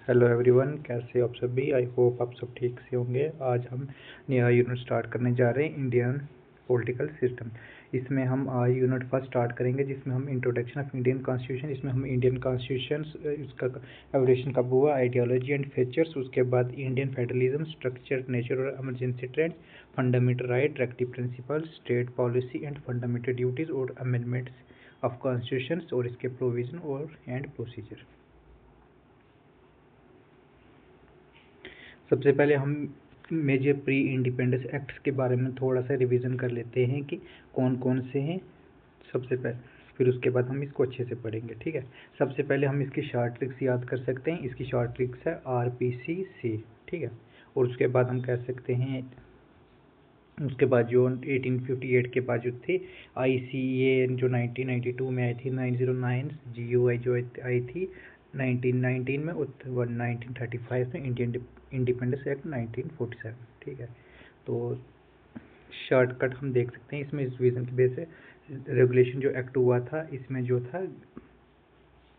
Hello everyone, कैसे हो आप सभी। आई होप आप सब ठीक से होंगे। आज हम नया यूनिट स्टार्ट करने जा रहे हैं, इंडियन पॉलिटिकल सिस्टम। इसमें हम आज यूनिट फर्स्ट स्टार्ट करेंगे, जिसमें हम इंट्रोडक्शन ऑफ इंडियन कॉन्स्टिट्यूशन, इसमें हम इंडियन कॉन्स्टिट्यूशन इसका एवोल्यूशन कब हुआ, आइडियोलॉजी एंड फीचर्स, उसके बाद इंडियन फेडरलिज्म, स्ट्रक्चर, नेचर और emergency trends, fundamental right, directive principle, state policy and fundamental duties और अमेंडमेंट्स ऑफ कॉन्स्टिट्यूशन और इसके प्रोविजन और एंड प्रोसीजर। सबसे पहले हम मेजर प्री इंडिपेंडेंस एक्ट्स के बारे में थोड़ा सा रिवीजन कर लेते हैं कि कौन कौन से हैं सबसे पहले, फिर उसके बाद हम इसको अच्छे से पढ़ेंगे। ठीक है, सबसे पहले हम इसकी शॉर्ट ट्रिक्स याद कर सकते हैं। इसकी शॉर्ट ट्रिक्स है RPCC। ठीक है, और उसके बाद हम कह सकते हैं, उसके बाद जो 1858 के बाद जो थी ICA जो 1992 में आई थी, 909 GUI जो आई थी 1919 में, 1935 में इंडियन इंडिपेंडेंस एक्ट 1947। ठीक है, तो शॉर्टकट हम देख सकते हैं इसमें, इस रीजन की बेस से रेगुलेशन जो एक्ट हुआ था, इसमें जो था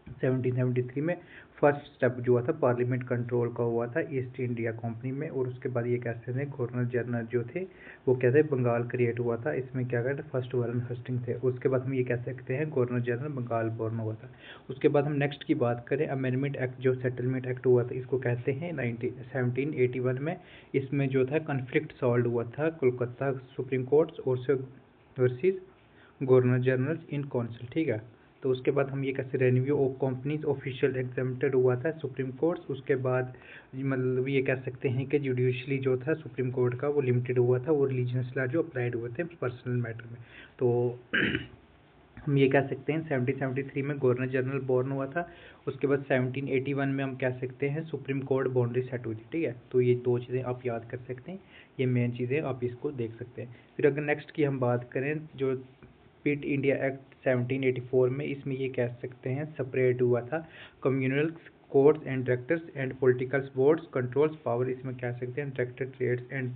1773 में फर्स्ट स्टेप जो हुआ था पार्लियामेंट कंट्रोल का हुआ था ईस्ट इंडिया कंपनी में। और उसके बाद ये कहते हैं गवर्नर जनरल जो थे वो कहते हैं बंगाल क्रिएट हुआ था, इसमें क्या कहते हैं फर्स्ट वारन हस्टिंग थे। उसके बाद हम ये कह सकते हैं गवर्नर जनरल बंगाल बोर्न हुआ था। उसके बाद हम नेक्स्ट की बात करें, अमेंडमेंट एक्ट जो सेटलमेंट एक्ट हुआ था, इसको कहते हैं 1781 में। इसमें जो था कन्फ्लिक्ट सॉल्व हुआ था कोलकाता सुप्रीम कोर्ट और से versus governor general in council. ठीक है, तो उसके बाद हम ये कैसे रेन्यू ऑफ कंपनीज ऑफिशियल एग्जामिनेटेड हुआ था सुप्रीम कोर्ट। उसके बाद मतलब ये कह सकते हैं कि जुडिशली जो था सुप्रीम कोर्ट का वो लिमिटेड हुआ था, और रिलीजियस लॉ जो अप्लाइड हुए थे पर्सनल मैटर में। तो हम ये कह सकते हैं 1773 में गवर्नर जनरल बॉर्न हुआ था। उसके बाद 1781 में हम कह सकते हैं सुप्रीम कोर्ट बाउंड्री सेट हुई थी। ठीक है, तो ये दो चीज़ें आप याद कर सकते हैं, ये मेन चीज़ें आप इसको देख सकते हैं। फिर अगर नेक्स्ट की हम बात करें, जो पिट इंडिया एक्ट 1784 में, इसमें ये कह सकते हैं सेपरेट हुआ था communal courts and directors and political boards controls power, इसमें कह सकते हैं director trades and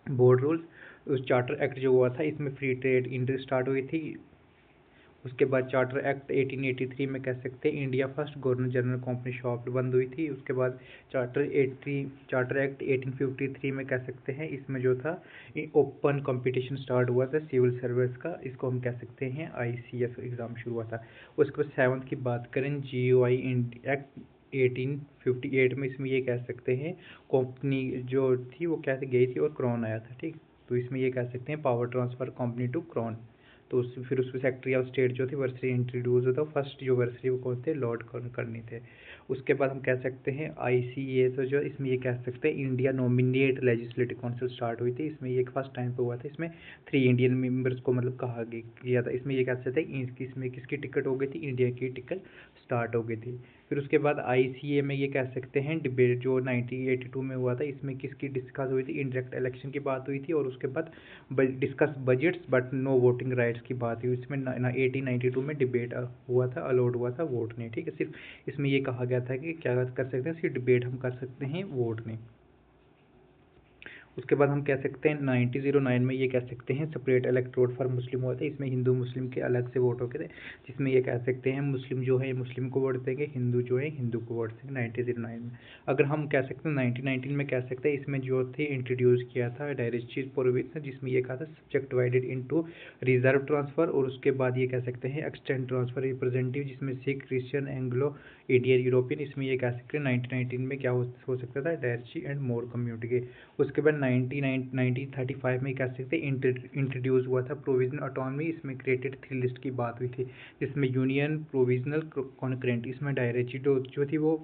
board rules. उस चार्टर एक्ट जो हुआ था, इसमें फ्री ट्रेड इंडस्ट्री स्टार्ट हुई थी। उसके बाद चार्टर एक्ट 1883 में कह सकते हैं India first governor general company shop बंद हुई थी। उसके बाद चार्टर एक्ट 1853 में कह सकते हैं, इसमें जो था ओपन कंपटीशन स्टार्ट हुआ था सिविल सर्विस का, इसको हम कह सकते हैं ICS एग्ज़ाम शुरू हुआ था। उसके बाद 7th की बात करें, GUI एक्ट 1858 में, इसमें ये कह सकते हैं कंपनी जो थी वो कैसे गई थी और क्राउन आया था। ठीक, तो इसमें ये कह सकते हैं power transfer company to crown. तो फिर उसमें सेक्रेटरी ऑफ स्टेट जो थी वर्सरी इंट्रोड्यूस होता, फर्स्ट जो वर्सरी वो कौन थे, लॉर्ड करनी थे। उसके बाद हम कह सकते हैं ICA, तो जो इसमें ये कह सकते हैं India nominate legislative council start हुई थी। इसमें ये फर्स्ट टाइम पे हुआ था, इसमें 3 इंडियन मेंबर्स को मतलब कहा गया था। इसमें ये कह सकते हैं इसमें किसकी टिकट हो गई थी, इंडिया की टिकट स्टार्ट हो गई थी। फिर उसके बाद ICA में ये कह सकते हैं डिबेट जो 1982 में हुआ था, इसमें किसकी डिस्कस हुई थी, इनडायरेक्ट इलेक्शन की बात हुई थी। और उसके बाद discuss budgets but no voting rights की बात हुई, इसमें 1892 में डिबेट हुआ था, अलाउड हुआ था, वोट नहीं। ठीक है, सिर्फ इसमें ये कहा गया था कि क्या कर सकते हैं, सिर्फ डिबेट हम कर सकते हैं, वोट नहीं। उसके बाद हम कह सकते हैं 1909 में ये कह सकते हैं सेपरेट इलेक्टोरेट फॉर मुस्लिम हुआ था, इसमें हिंदू मुस्लिम के अलग से वोट होते थे, जिसमें ये कह सकते हैं मुस्लिम जो है मुस्लिम को वोट देंगे, हिंदू जो है हिंदू को वोट देंगे 1909 में। अगर हम कह सकते हैं 1919 में कह सकते हैं, इसमें जो थे इंट्रोड्यूस किया था डायरेक्टिव प्रोविजन, जिसमें ये कहा था subject divided into reserve transfer. और उसके बाद ये कह सकते हैं एक्सटेंड ट्रांसफर रिप्रेजेंटेटिव, जिसमें Sikh Christian Anglo Indian European, इसमें ये कह सकते हैं 1919 में क्या हो सकता था, डायरेक्टिव एंड मोर कम्युनिटी के। उसके बाद 1935 में कह सकते हैं इंट्रोड्यूस हुआ था प्रोविजनल ऑटोनॉमी, इसमें क्रिएटेड 3 लिस्ट की बात हुई थी, जिसमें यूनियन प्रोविजनल कॉन्करेंट, इसमें डायरेक्टिव जो थी वो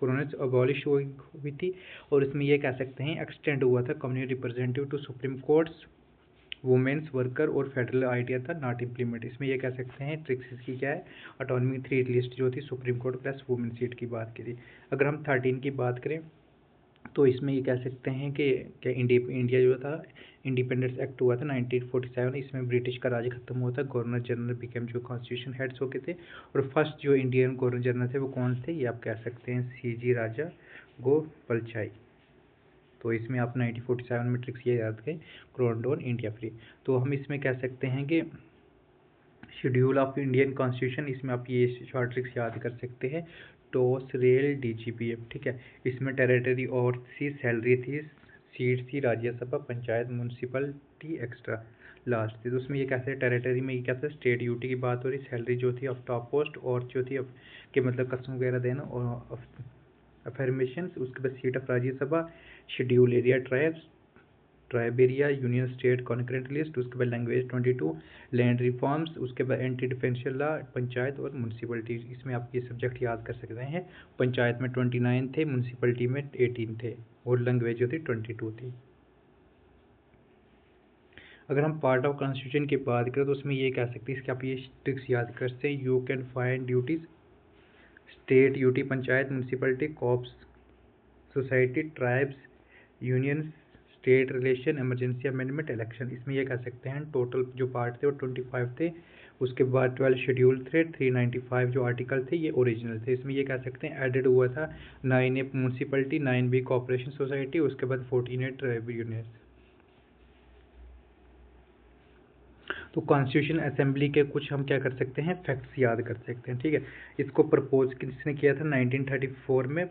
प्रोनेस अबॉलिश हुई थी। और इसमें ये कह सकते हैं एक्सटेंड हुआ था community representative to supreme courts, women's worker और फेडरल आइडिया था नॉट इम्प्लीमेंट। इसमें ये कह सकते हैं ट्रिक्स इसकी क्या है, ऑटोनॉमी 3 लिस्ट जो थी supreme court plus women seat की बात की थी। अगर हम 13 की बात करें, तो इसमें ये कह सकते हैं कि क्या इंडिया जो था इंडिपेंडेंस एक्ट हुआ था 1947, इसमें ब्रिटिश का राज खत्म हुआ था, गवर्नर जनरल बिकेम जो कॉन्स्टिट्यूशन हेड्स हो गए थे। और फर्स्ट जो इंडियन गवर्नर जनरल थे वो कौन थे, ये आप कह सकते हैं CG राजा गोपालाचारी। तो इसमें आप 1947 में ट्रिक्स ये याद करें, क्राउन डाउन इंडिया फ्री। तो हम इसमें कह सकते हैं कि शेड्यूल ऑफ इंडियन कॉन्स्टिट्यूशन, इसमें आप ये शॉर्ट ट्रिक्स याद कर सकते हैं। टोस रेल DGPF, ठीक है। इसमें टेरिटरी और सी सैलरी थी, सीट थी Rajya Sabha, panchayat, municipality, extra last थी। तो उसमें ये कैसे टेरिटरी में ये क्या था, स्टेट ड्यूटी की बात हो रही, सैलरी जो थी ऑफ टॉप पोस्ट, और जो थी कि मतलब कसम वगैरह देना, और अफर्मेशन, उसके बाद seat of Rajya Sabha, schedule area tribes, tribe area, union state concurrent list, उसके बाद लैंग्वेज 22, लैंड रिफॉर्म्स, उसके बाद एंटी डिफेंशियल लॉ, पंचायत और म्यूनसिपलिटी। इसमें आप ये सब्जेक्ट याद कर सकते हैं। पंचायत में 29 थे, म्यूनसिपलिटी में 18 थे, और लैंग्वेज जो थी 22 थी। अगर हम पार्ट ऑफ कॉन्स्टिट्यूशन की बात करें तो उसमें ये कह सकते हैं, इसके आप ये ट्रिक्स याद कर सकते हैं। You can find duties, state duty, panchayat, municipality, coops, society, tribes, union, state relation, emergency amendment, election. इसमें ये कह सकते हैं टोटल जो पार्ट थे वो 25 थे। उसके बाद 12 शेड्यूल थे, 395 जो आर्टिकल थे ये ओरिजिनल थे। इसमें ये कह सकते हैं एडेड हुआ था 9A municipality, 9B corporation society, उसके बाद 14 ट्राइब यूनियन। तो कॉन्स्टिट्यूशन असेंबली के कुछ हम क्या कर सकते हैं, फैक्ट्स याद कर सकते हैं, ठीक है। इसको प्रपोज किसने किया था, 1934 में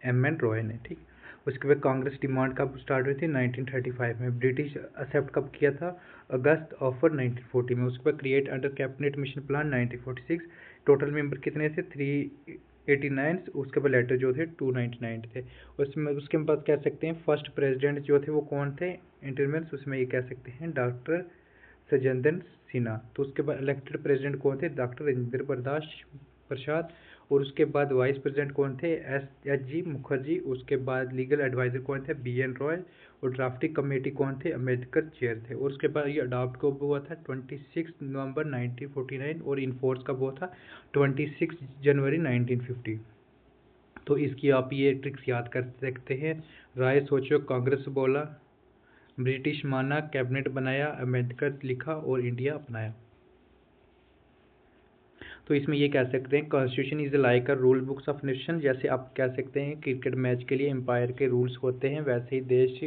M.N. रॉय ने, ठीक। उसके बाद कांग्रेस डिमांड कब स्टार्ट हुई थी, 1935 में। ब्रिटिश एक्सेप्ट कब किया था, अगस्त ऑफर 1940 में। उसके बाद create under cabinet mission plan 1946। Total member कितने थे, 389। उसके बाद लेटर जो थे 299 थे। उसमें उसके बाद कह सकते हैं फर्स्ट प्रेसिडेंट जो थे वो कौन थे इंटरमेंस, उसमें ये कह सकते हैं डॉक्टर सज्जनदन सिन्हा। तो उसके बाद इलेक्टेड प्रेसिडेंट कौन थे, डॉक्टर राजेंद्र प्रसाद। और उसके बाद वाइस प्रेसिडेंट कौन थे, SG मुखर्जी। उसके बाद लीगल एडवाइजर कौन थे, BN रॉय। और ड्राफ्टिंग कमेटी कौन थे, अम्बेडकर चेयर थे। और उसके बाद ये अडॉप्ट कब हुआ था, 26 नवंबर 1949। और इन्फोर्स कब हुआ था, 26 जनवरी 1950। तो इसकी आप ये ट्रिक्स याद कर सकते हैं। राय सोचो, कांग्रेस बोला, ब्रिटिश माना, कैबिनेट बनाया, अम्बेडकर लिखा, और इंडिया अपनाया। तो इसमें ये कह सकते हैं constitution is like a rule books of nation. जैसे आप कह सकते हैं क्रिकेट मैच के लिए एम्पायर के रूल्स होते हैं, वैसे ही देश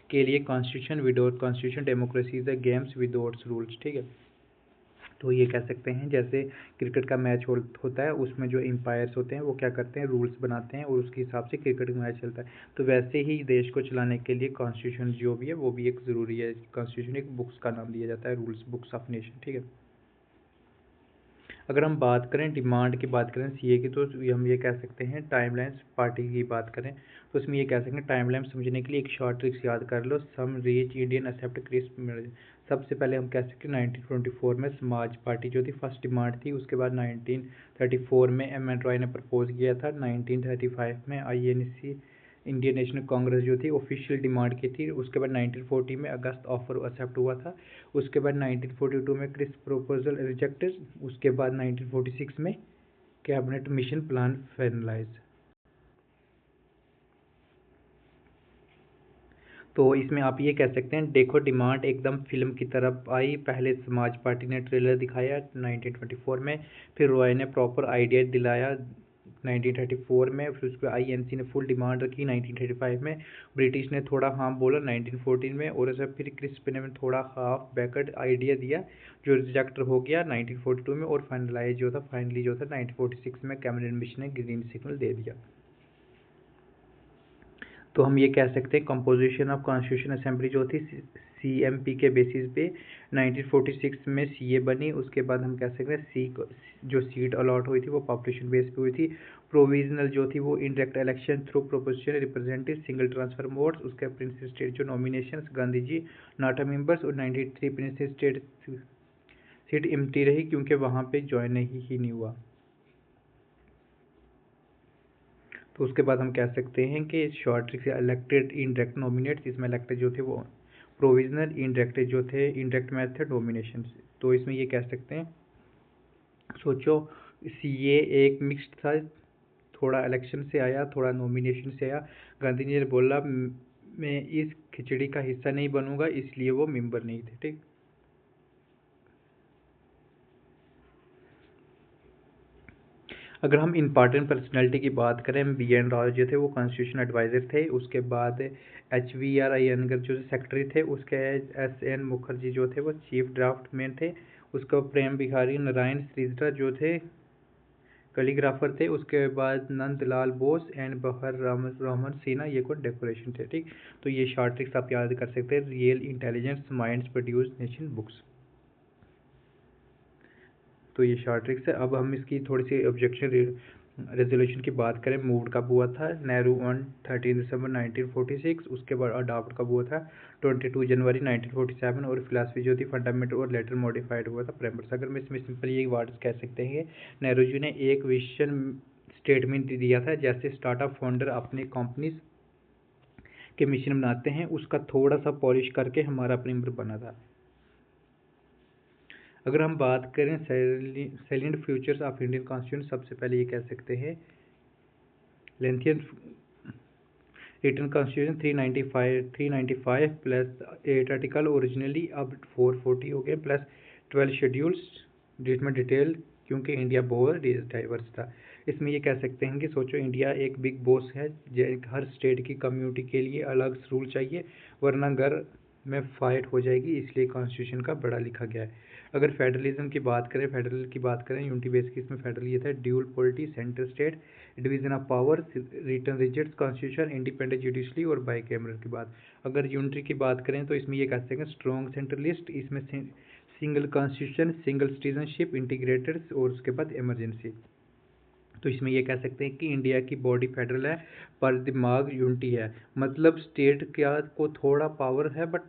के लिए constitution, without constitution democracy is a games without rules, ठीक है। तो ये कह सकते हैं जैसे क्रिकेट का मैच होता है, उसमें जो एम्पायर्स होते हैं वो क्या करते हैं, रूल्स बनाते हैं, और उसके हिसाब से क्रिकेट का मैच चलता है। तो वैसे ही देश को चलाने के लिए कॉन्स्टिट्यूशन जो भी है वो भी एक ज़रूरी है। कॉन्स्टिट्यूशन एक बुक्स का नाम दिया जाता है, रूल्स बुक्स ऑफ नेशन, ठीक है। अगर हम बात करें डिमांड की बात करें CA की, तो हम ये कह सकते हैं टाइमलाइंस पार्टी की बात करें तो उसमें ये कह सकते हैं टाइमलाइन समझने के लिए एक शॉर्ट ट्रिक्स याद कर लो। सम रीच इंडियन एक्सेप्ट क्रिस्प। सबसे पहले हम कह सकते हैं 1924 में समाज पार्टी जो थी फर्स्ट डिमांड थी। उसके बाद 1934 में M.N. रॉय ने प्रपोज किया था। 1935 में INC इंडियन नेशनल कांग्रेस जो थी ऑफिशियल डिमांड की थी। उसके बाद 1940 में अगस्त ऑफर एक्सेप्ट हुआ था। उसके बाद 1942 में क्रिस प्रपोजल रिजेक्टेड। उसके बाद 1946 में कैबिनेट मिशन प्लान फाइनलाइज। तो इसमें आप ये कह सकते हैं देखो डिमांड एकदम फिल्म की तरफ आई। पहले समाज पार्टी ने ट्रेलर दिखाया 1924 में, फिर रॉय ने प्रॉपर आइडिया दिलाया 1934 में, फिर उसके INC ने फुल डिमांड रखी 1935 में, ब्रिटिश ने थोड़ा हाँ बोला 1914 में, और ऐसा फिर क्रिस्प ने थोड़ा हाफ बैकवर्ड आइडिया दिया जो रिजेक्ट हो गया 1942 में, और फाइनलाइज जो था फाइनली जो था 1946 में कैबिनेट मिशन ने ग्रीन सिग्नल दे दिया। तो हम ये कह सकते हैं कंपोजिशन ऑफ कॉन्स्टिट्यूशन असेंबली जो थी CMP के बेसिस पे 1946 में CA बनी। उसके बाद हम कह सकते हैं जो सीट अलॉट हुई थी वो पॉपुलेशन बेस पे हुई थी। प्रोविजनल जो थी वो indirect election through proportional representative single transfer modes. उसके प्रिंस स्टेट जो नॉमिनेशन गांधी जी नाटा मेंबर्स, और 93 प्रिंस स्टेट सीट एम्प्टी रही क्योंकि वहाँ पे ज्वाइन ही नहीं हुआ। तो उसके बाद हम कह सकते हैं कि शॉर्ट ट्रिक से इलेक्टेड इनडायरेक्ट नॉमिनेट्स, इसमें इलेक्टेड जो थे वो प्रोविजनल, इनडायरेक्ट जो थे इनडायरेक्ट मेथड नॉमिनेशन। तो इसमें ये कह सकते हैं सोचो CA एक मिक्स्ड था, थोड़ा इलेक्शन से आया थोड़ा नॉमिनेशन से आया। गांधी जी ने बोला मैं इस खिचड़ी का हिस्सा नहीं बनूंगा, इसलिए वो मेंबर नहीं थे, ठीक। अगर हम इम्पॉर्टेंट पर्सनैलिटी की बात करें, BN रॉय जो थे वो कॉन्स्टिट्यूशन एडवाइज़र थे। उसके बाद HVR अयंगर जो सेक्रेटरी थे। उसके SN मुखर्जी जो थे वो चीफ ड्राफ्टमैन थे। उसके बाद प्रेम बिहारी नारायण श्रीधर जो थे कैलीग्राफर थे। उसके बाद नंदलाल बोस एंड बहर रहमान सिन्हा ये कोई डेकोरेशन थे। ठीक, तो ये शॉर्ट ट्रिक्स आप याद कर सकते हैं। Real intelligence minds produce nation books, तो ये शॉर्ट ट्रिक्स है। अब हम इसकी थोड़ी सी ऑब्जेक्शन रेजोल्यूशन की बात करें। मूव कब हुआ था? नेहरू ऑन 13 दिसंबर 1946। उसके बाद अडॉप्ट कब हुआ था? 22 जनवरी 1947। और फिलासफी जो थी फंडामेंटल और लेटर मॉडिफाइड हुआ था प्रेम्बर्स। अगर मैं इसमें सिंपल ये वर्ड्स कह सकते हैं, नेहरू जी ने एक विजन स्टेटमेंट दिया था, जैसे स्टार्टअप फाउंडर अपनी कंपनीज के मिशन बनाते हैं, उसका थोड़ा सा पॉलिश करके हमारा प्रेम्बर बना था। अगर हम बात करें salient features of Indian constitution, सबसे पहले ये कह सकते हैं lengthiest written constitution 395 plus 8 article originally, अब 440 हो गए, प्लस 12 शेड्यूल्स जिसमें डिटेल, क्योंकि इंडिया बहुत डाइवर्स था। इसमें ये कह सकते हैं कि सोचो इंडिया एक बिग बॉस है, हर स्टेट की कम्युनिटी के लिए अलग रूल चाहिए, वरना घर में फाइट हो जाएगी, इसलिए कॉन्स्टिट्यूशन का बड़ा लिखा गया है। अगर फेडरलिज्म की बात करें, फेडरल की बात करें यूनिटी बेस की, इसमें फेडरल ये था dual polity, centre state, division of power, written rigid constitution, independent judiciary और बाई कैमरल की बात। अगर यूनिटरी की बात करें तो इसमें ये कह सकते हैं स्ट्रॉन्ग सेंट्रलिस्ट, इसमें single constitution, single citizenship, integrated और उसके बाद इमरजेंसी। तो इसमें ये कह सकते हैं कि इंडिया की बॉडी फेडरल है पर दिमाग यूनिटी है, मतलब स्टेट क्या को थोड़ा पावर है, बट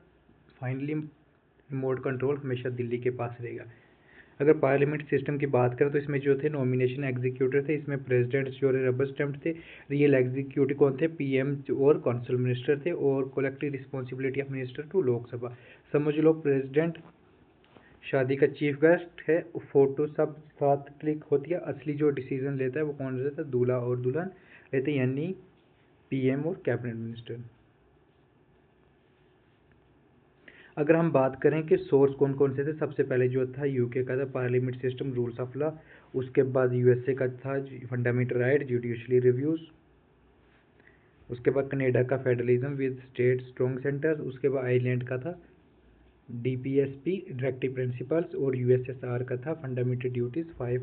फाइनली रिमोट कंट्रोल हमेशा दिल्ली के पास रहेगा। अगर पार्लियामेंट सिस्टम की बात करें तो इसमें जो थे नॉमिनेशन एग्जीक्यूटिव थे, इसमें प्रेसिडेंट जो रबर स्टैम्प थे, रियल एग्जीक्यूटिव कौन थे? पीएम और काउंसिल मिनिस्टर थे, और collective responsibility of minister to Lok Sabha. समझ लो प्रेसिडेंट शादी का चीफ गेस्ट है, फोटो सब साथ क्लिक होती है, असली जो डिसीजन लेता है वो कौन रहता है? दूल्हा और दुल्हन रहते हैं, यानी पीएम और कैबिनेट मिनिस्टर। अगर हम बात करें कि सोर्स कौन कौन से थे, सबसे पहले जो था यूके का था parliament system rules of law, उसके बाद यूएसए का था फंडामेंटल राइट जुडिशरी रिव्यूज, उसके बाद कनाडा का federalism with state strong centres, उसके बाद आयरलैंड का था डीपीएसपी डायरेक्टिव प्रिंसिपल्स, और यूएसएसआर का था फंडामेंटल ड्यूटीज 5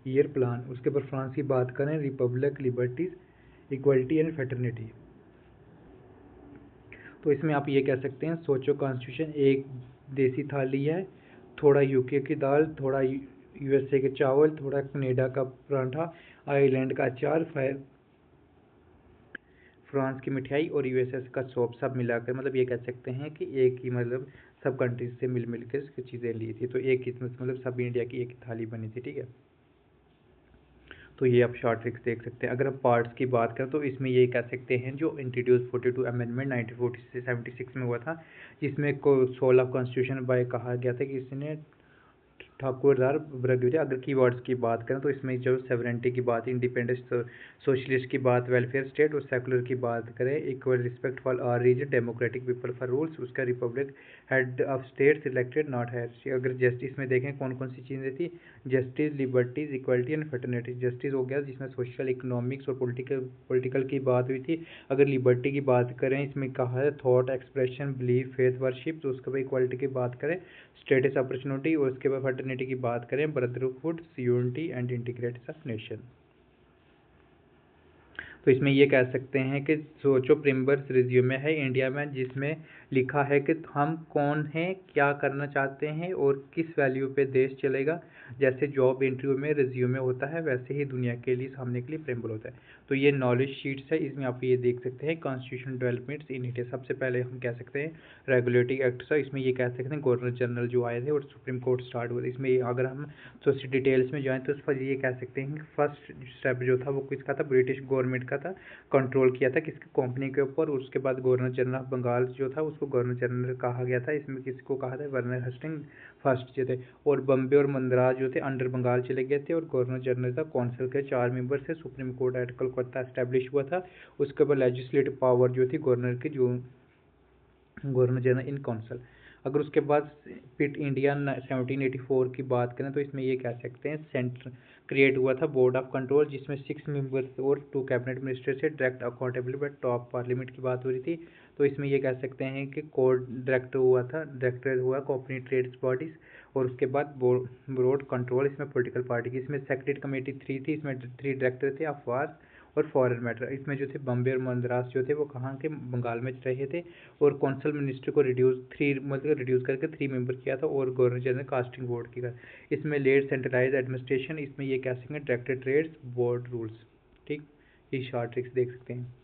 ईयर प्लान। उसके बाद फ्रांस की बात करें Republic, liberties, equality and fraternity. तो इसमें आप ये कह सकते हैं सोचो कॉन्स्टिट्यूशन एक देसी थाली है, थोड़ा यूके की दाल, थोड़ा यूएसए के चावल, थोड़ा कनाडा का पराठा, आयरलैंड का अचार, फ्रांस की मिठाई और यूएसए का सोप, सब मिलाकर मतलब ये कह सकते हैं कि एक ही मतलब सब कंट्रीज से मिल मिल के इसकी चीज़ें ली थी, तो एक ही मतलब सब इंडिया की एक ही थाली बनी थी। ठीक है, तो ये आप शॉर्ट ट्रिक्स देख सकते हैं। अगर हम पार्ट्स की बात करें तो इसमें ये कह सकते हैं जो इंट्रोड्यूस 42 अमेंडमेंट 1976 में हुआ था, जिसमें को सोल ऑफ कॉन्स्टिट्यूशन बाय कहा गया था कि इसने ठाकुरदार ब्रगविरे। अगर कीवर्ड्स की बात करें तो इसमें जो सेवरेंटी की बात, इंडिपेंडेंस, सोशलिस्ट की बात, वेलफेयर स्टेट, और सेकुलर की बात करें equal respect for all religion, democratic people for rules, उसका republic, head of state elected not है। अगर जस्टिस में देखें कौन कौन सी चीज़ें थी, justice, liberties, equality and fraternity. Justice हो गया जिसमें सोशल, इकोनॉमिक्स और पॉलिटिकल की बात हुई थी। अगर लिबर्टी की बात करें इसमें कहा है thought expression, belief, faith, worship. तो उसके बाद इक्वालिटी की बात करें स्टेटस, अपॉर्चुनिटी, और उसके बाद फर्टर्निटी की बात करें brotherhood, unity and integrated of nation. तो इसमें ये कह सकते हैं कि सोचो प्रिम्बर्स रिज्यूमे है इंडिया में, जिसमें लिखा है कि हम कौन हैं, क्या करना चाहते हैं और किस वैल्यू पे देश चलेगा। जैसे जॉब इंटरव्यू में रिज्यूमे होता है, वैसे ही दुनिया के लिए सामने के लिए प्रिम्बर होता है। तो ये नॉलेज शीट्स है, इसमें आप ये देख सकते हैं कॉन्स्टिट्यूशन डेवलपमेंट्स इन इंडिया। सबसे पहले हम कह सकते हैं रेगुलेटरी एक्ट, इसमें ये कह सकते हैं गवर्नर जनरल जो आए थे और सुप्रीम कोर्ट स्टार्ट हुआ। इसमें अगर हम थोड़ी डिटेल्स में जाएँ तो उस पर ये कह सकते हैं कि फर्स्ट स्टेप जो था वो किसका था? ब्रिटिश गवर्नमेंट का था, कंट्रोल किया था किसकी? कंपनी के ऊपर। उसके बाद गवर्नर जनरल ऑफ बंगाल जो था उसको गवर्नर जनरल कहा गया था, इसमें किसको कहा था? वर्नर हस्टिंग फर्स्ट जो थे। और बम्बे और मद्रास जो थे अंडर बंगाल चले गए थे, और गवर्नर जनरल था, काउंसिल के 4 मेंबर से, supreme court eight Calcutta establish हुआ था। उसके बाद लेजिस्लेटिव पावर जो थी गवर्नर की, जो गवर्नर जनरल इन काउंसिल। अगर उसके बाद पिट इंडिया 1784 की बात करें तो इसमें ये कह सकते हैं सेंटर क्रिएट हुआ था बोर्ड ऑफ कंट्रोल, जिसमें 6 मेंबर्स और 2 कैबिनेट मिनिस्टर से direct accountable but top parliament की बात हो रही थी। तो इसमें ये कह सकते हैं कि कोर्ट डायरेक्टर हुआ था, डायरेक्टर हुआ कंपनी ट्रेड्स बॉडीज, और उसके बाद बोर्ड कंट्रोल इसमें पॉलिटिकल पार्टी की। इसमें सेक्रेटरी कमेटी 3 थी, इसमें 3 डायरेक्टर थे, अफवाज और फॉरेन मैटर। इसमें जो थे बम्बे और मद्रास जो थे वो कहाँ के, बंगाल में रहे थे। और कौंसल मिनिस्टर को रिड्यूस करके 3 मेंबर किया था, और गवर्नर जनरल कास्टिंग बोर्ड की। इसमें लेड सेंट्रलाइज एडमिनिस्ट्रेशन, इसमें ये कह सकते हैं डायरेक्टर ट्रेड्स बोर्ड रूल्स। ठीक, ये शॉर्ट ट्रिक्स देख सकते हैं।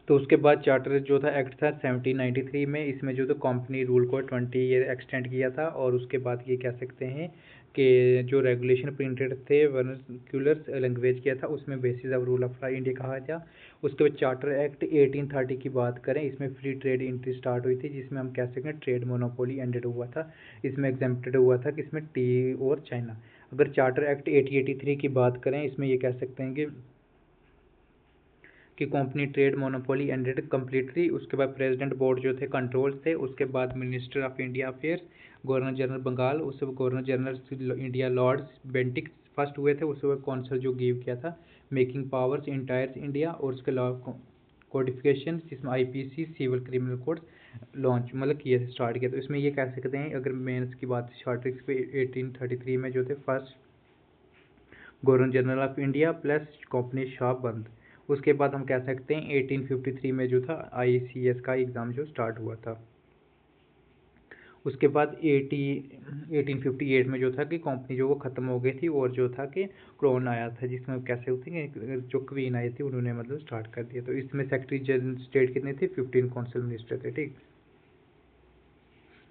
तो उसके बाद चार्टर जो था एक्ट था 1793 में, इसमें जो था कंपनी रूल को 20 ईयर एक्सटेंड किया था। और उसके बाद ये कह सकते हैं कि जो रेगुलेशन प्रिंटेड थे वर्नाक्यूलर लैंग्वेज किया था, उसमें basis of rule of law India कहा था। उसके बाद चार्टर एक्ट 1830 की बात करें, इसमें फ्री ट्रेड एंट्री स्टार्ट हुई थी, जिसमें हम कह सकते हैं ट्रेड मोनोपोली एंडेड हुआ था। इसमें एग्जेम्प्टेड हुआ था कि इसमें टी और चाइना। अगर चार्टर एक्ट 1883 की बात करें, इसमें ये कह सकते हैं कि company trade monopoly ended completely. उसके बाद प्रेसिडेंट बोर्ड जो थे कंट्रोल थे। उसके बाद minister of India affairs, governor general Bengal, उससे governor general India lords Bentinck first हुए थे। उसके बाद कौंसिल जो गिव किया था मेकिंग पावर्स इंटायर इंडिया, और उसके लॉ कोडिफिकेशन जिसमें IPC civil criminal code launch मतलब किए स्टार्ट किया। तो इसमें ये कह सकते हैं, अगर मेंस की बात शॉर्ट ट्रिक्स पे 1833 में जो थे first governor general of India plus company shop बंद। उसके बाद हम कह सकते हैं 1853 में जो था आईसीएस का एग्ज़ाम जो स्टार्ट हुआ था। उसके बाद 1858 में जो था कि कंपनी जो वो ख़त्म हो गई थी, और जो था कि क्रोन आया था, जिसमें कैसे होती है जो क्वीन आई थी उन्होंने मतलब स्टार्ट कर दिया। तो इसमें सेक्रेटरी जनरल स्टेट कितने थे, 15 कौंसिल मिनिस्टर थे। ठीक,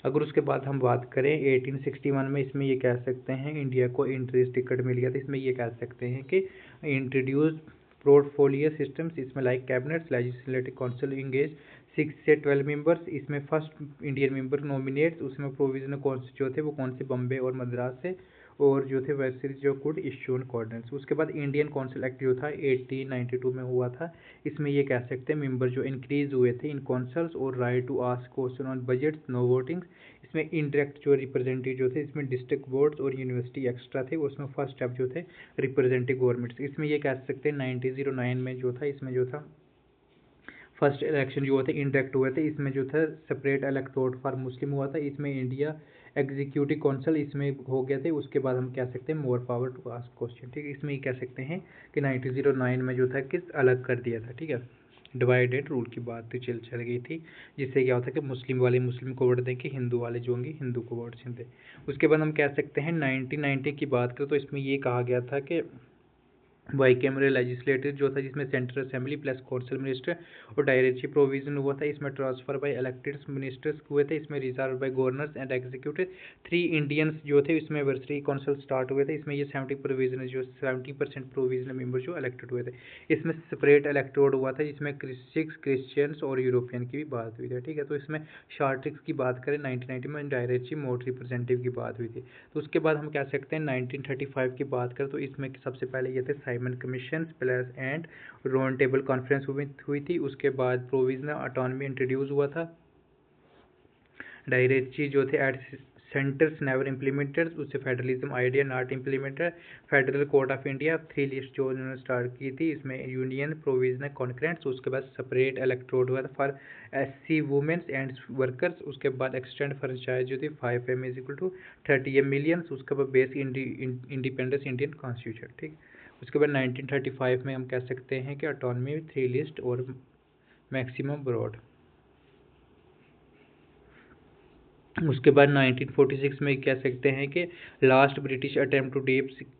अगर उसके बाद हम बात करें 1861 में, इसमें ये कह सकते हैं इंडिया को इंटरेस्ट टिकट मिल गया था। इसमें ये कह सकते हैं कि इंट्रोड्यूस पोर्टफोलियो सिस्टम्स, इसमें like cabinets legislative council engage 6 से 12 मेंबर्स। इसमें फर्स्ट इंडियन मेंबर नॉमिनेट्स, उसमें प्रोविजनल कौन से जो थे वो कौन से बम्बे और मद्रास से, और जो थे वैसे जो कुड इश्यू कोऑर्डिनेट्स। उसके बाद इंडियन काउंसिल एक्ट जो था 1892 में हुआ था। इसमें ये कह सकते हैं मेंबर जो इंक्रीज हुए थे इन काउंसिल्स, और right to ask question on budget, no voting. इसमें इनडायरेक्ट जो रिप्रेजेंटेटिव जो थे, इसमें डिस्ट्रिक्ट बोर्ड्स और यूनिवर्सिटी एक्स्ट्रा थे। उसमें फर्स्ट स्टेप जो थे रिप्रेजेंटेटिव गवर्नमेंट्स। इसमें ये कह सकते हैं 1909 में जो था, इसमें जो था फर्स्ट इलेक्शन जो हुए थे इनडायरेक्ट हुए थे। इसमें जो था सेपरेट इलेक्टोरेट फॉर मुस्लिम हुआ था। इसमें इंडिया एग्जीक्यूटिव काउंसिल इसमें हो गए थे। उसके बाद हम कह सकते हैं more power to ask question. ठीक है, इसमें ये कह सकते हैं कि 1909 में जो था किस अलग कर दिया था। ठीक है, डिवाइडेड रूल की बात तो चल गई थी, जिससे क्या होता है कि मुस्लिम वाले मुस्लिम को वोट देंगे, हिंदू वाले जो होंगे हिंदू को वोट देंगे। उसके बाद हम कह सकते हैं 1990 की बात करें, तो इसमें ये कहा गया था कि बाई कैमरल लेजिस्लेटिव जो था, जिसमें central assembly plus council minister और डायरेक्टरी प्रोविजन हुआ था। इसमें ट्रांसफर बाय इलेक्टेड मिनिस्टर्स हुए थे। इसमें reserve by governors and executive 3 Indians जो थे, इसमें वर्सरी काउंसिल स्टार्ट हुए थे। इसमें ये 70% प्रोविजनल मेंबर जो इलेक्टेड हुए थे। इसमें सेपरेट इलेक्टोरेट हुआ था, जिसमें 6 क्रिश्चियंस और यूरोपियन की भी बात हुई थी। ठीक है, तो इसमें शॉर्ट ट्रिक्स की बात करें 1990 में डायरेक्टरी मोट रिप्रेजेंटेटिव की बात हुई थी। तो उसके बाद हम कह सकते हैं 1935 की बात करें, तो इसमें सबसे पहले ये थे Simon commission plus and round table conference हुई थी। उसके बाद प्रोविजनल ऑटोनॉमी इंट्रोड्यूस हुआ था। डायरेक्टरी जो थे एट सेंटर्स नेवर इम्प्लीमेंटेड, उससे federalism idea not implemented. Federal court of India 3 list जो उन्होंने स्टार्ट की थी, इसमें यूनियन प्रोविजनल कॉन्करेंट्स। उसके बाद सेपरेट इलेक्टोरेट हुआ था for SC women's and workers. उसके बाद एक्सटेंड फ्रेंचाइज जो थी 5M is equal to 30M millions. उसके बाद बेसिक इंडिपेंडेंस इंडियन कॉन्स्टिट्यूशन। ठीक, उसके बाद 1935 में हम कह सकते हैं कि ऑटोनॉमी 3 लिस्ट और मैक्सिमम ब्रॉड। उसके बाद 1946 में कह सकते हैं कि last British attempt to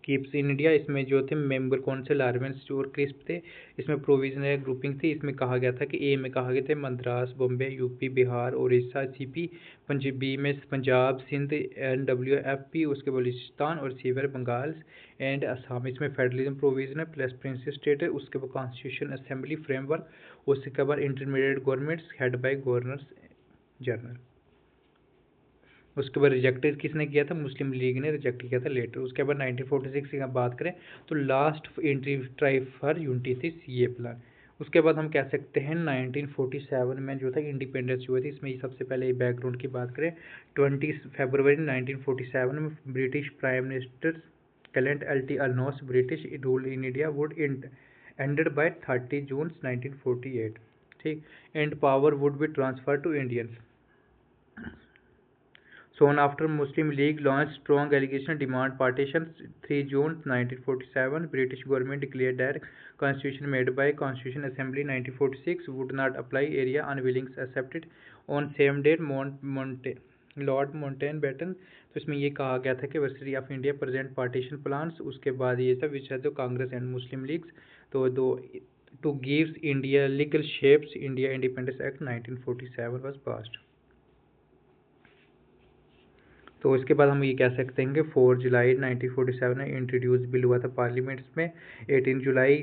keeps in India. इसमें जो थे मेंबर कौंसिल लार्वेंस और क्रिस्प थे। इसमें प्रोविजनल ग्रुपिंग थी। इसमें कहा गया था कि ए में कहा गया था मद्रास, बॉम्बे, यूपी, बिहार, उड़ीसा, सीपी। बी में पंजाब, सिंध, NWFP। उसके बलूचिस्तान और सीवर बंगाल एंड असम। इसमें federalism provisional plus princes state है। उसके बाद कॉन्स्टिट्यूशन असेंबली फ्रेमवर्क। उसके बाद intermediate governments head by governor general. उसके बाद रिजेक्टेड किसने किया था, मुस्लिम लीग ने रिजेक्ट किया था लेटर। उसके बाद 1946 की बात करें तो last entry try for unity थी CA प्लान। उसके बाद हम कह सकते हैं 1947 में जो था इंडिपेंडेंस हुई थी। इसमें सबसे पहले बैकग्राउंड की बात करें 20 फरवरी 1947 में British prime minister Clement LT अल्नोस British rule in India would ended by 30 June 1948। ठीक, and power would be transfer to Indians. Soon after, Muslim League launched strong allegation demand partition. 3 June 1947, British government declared that constitution made by Constitution Assembly 1946 would not apply. Area unwilling accepted. On same date, Lord Mountbatten, तो इसमें ये कहा गया था कि varsity of India present partition plans, उसके बाद ये था विच है तो कांग्रेस एंड मुस्लिम लीग्स, तो दो two gives India legal shapes, India independence act 1947 was passed. तो इसके बाद हम ये कह सकते हैं कि 4 जुलाई 1947 में इंट्रोड्यूस बिल हुआ था पार्लियामेंट्स में। 18 जुलाई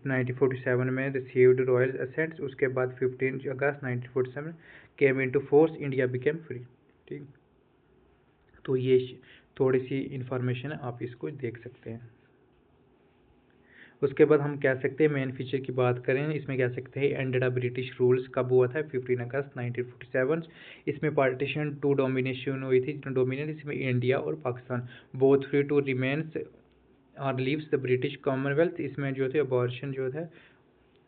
1947 में रिसीव्ड रॉयल असेंट्स। उसके बाद 15 August 1947 came into force, India became free. ठीक, तो ये थोड़ी सी इंफॉर्मेशन है, आप इसको देख सकते हैं। उसके बाद हम कह सकते हैं मेन फीचर की बात करें, इसमें कह सकते हैं एंडेड ऑफ ब्रिटिश रूल्स कब हुआ था, 15 अगस्त 1947। इसमें पार्टीशन टू डोमिनेशन हुई थी, डोमिनेट इसमें इंडिया और Pakistan both free to remains और लीव्स द ब्रिटिश कॉमनवेल्थ। इसमें जो थे अबॉर्शन जो है,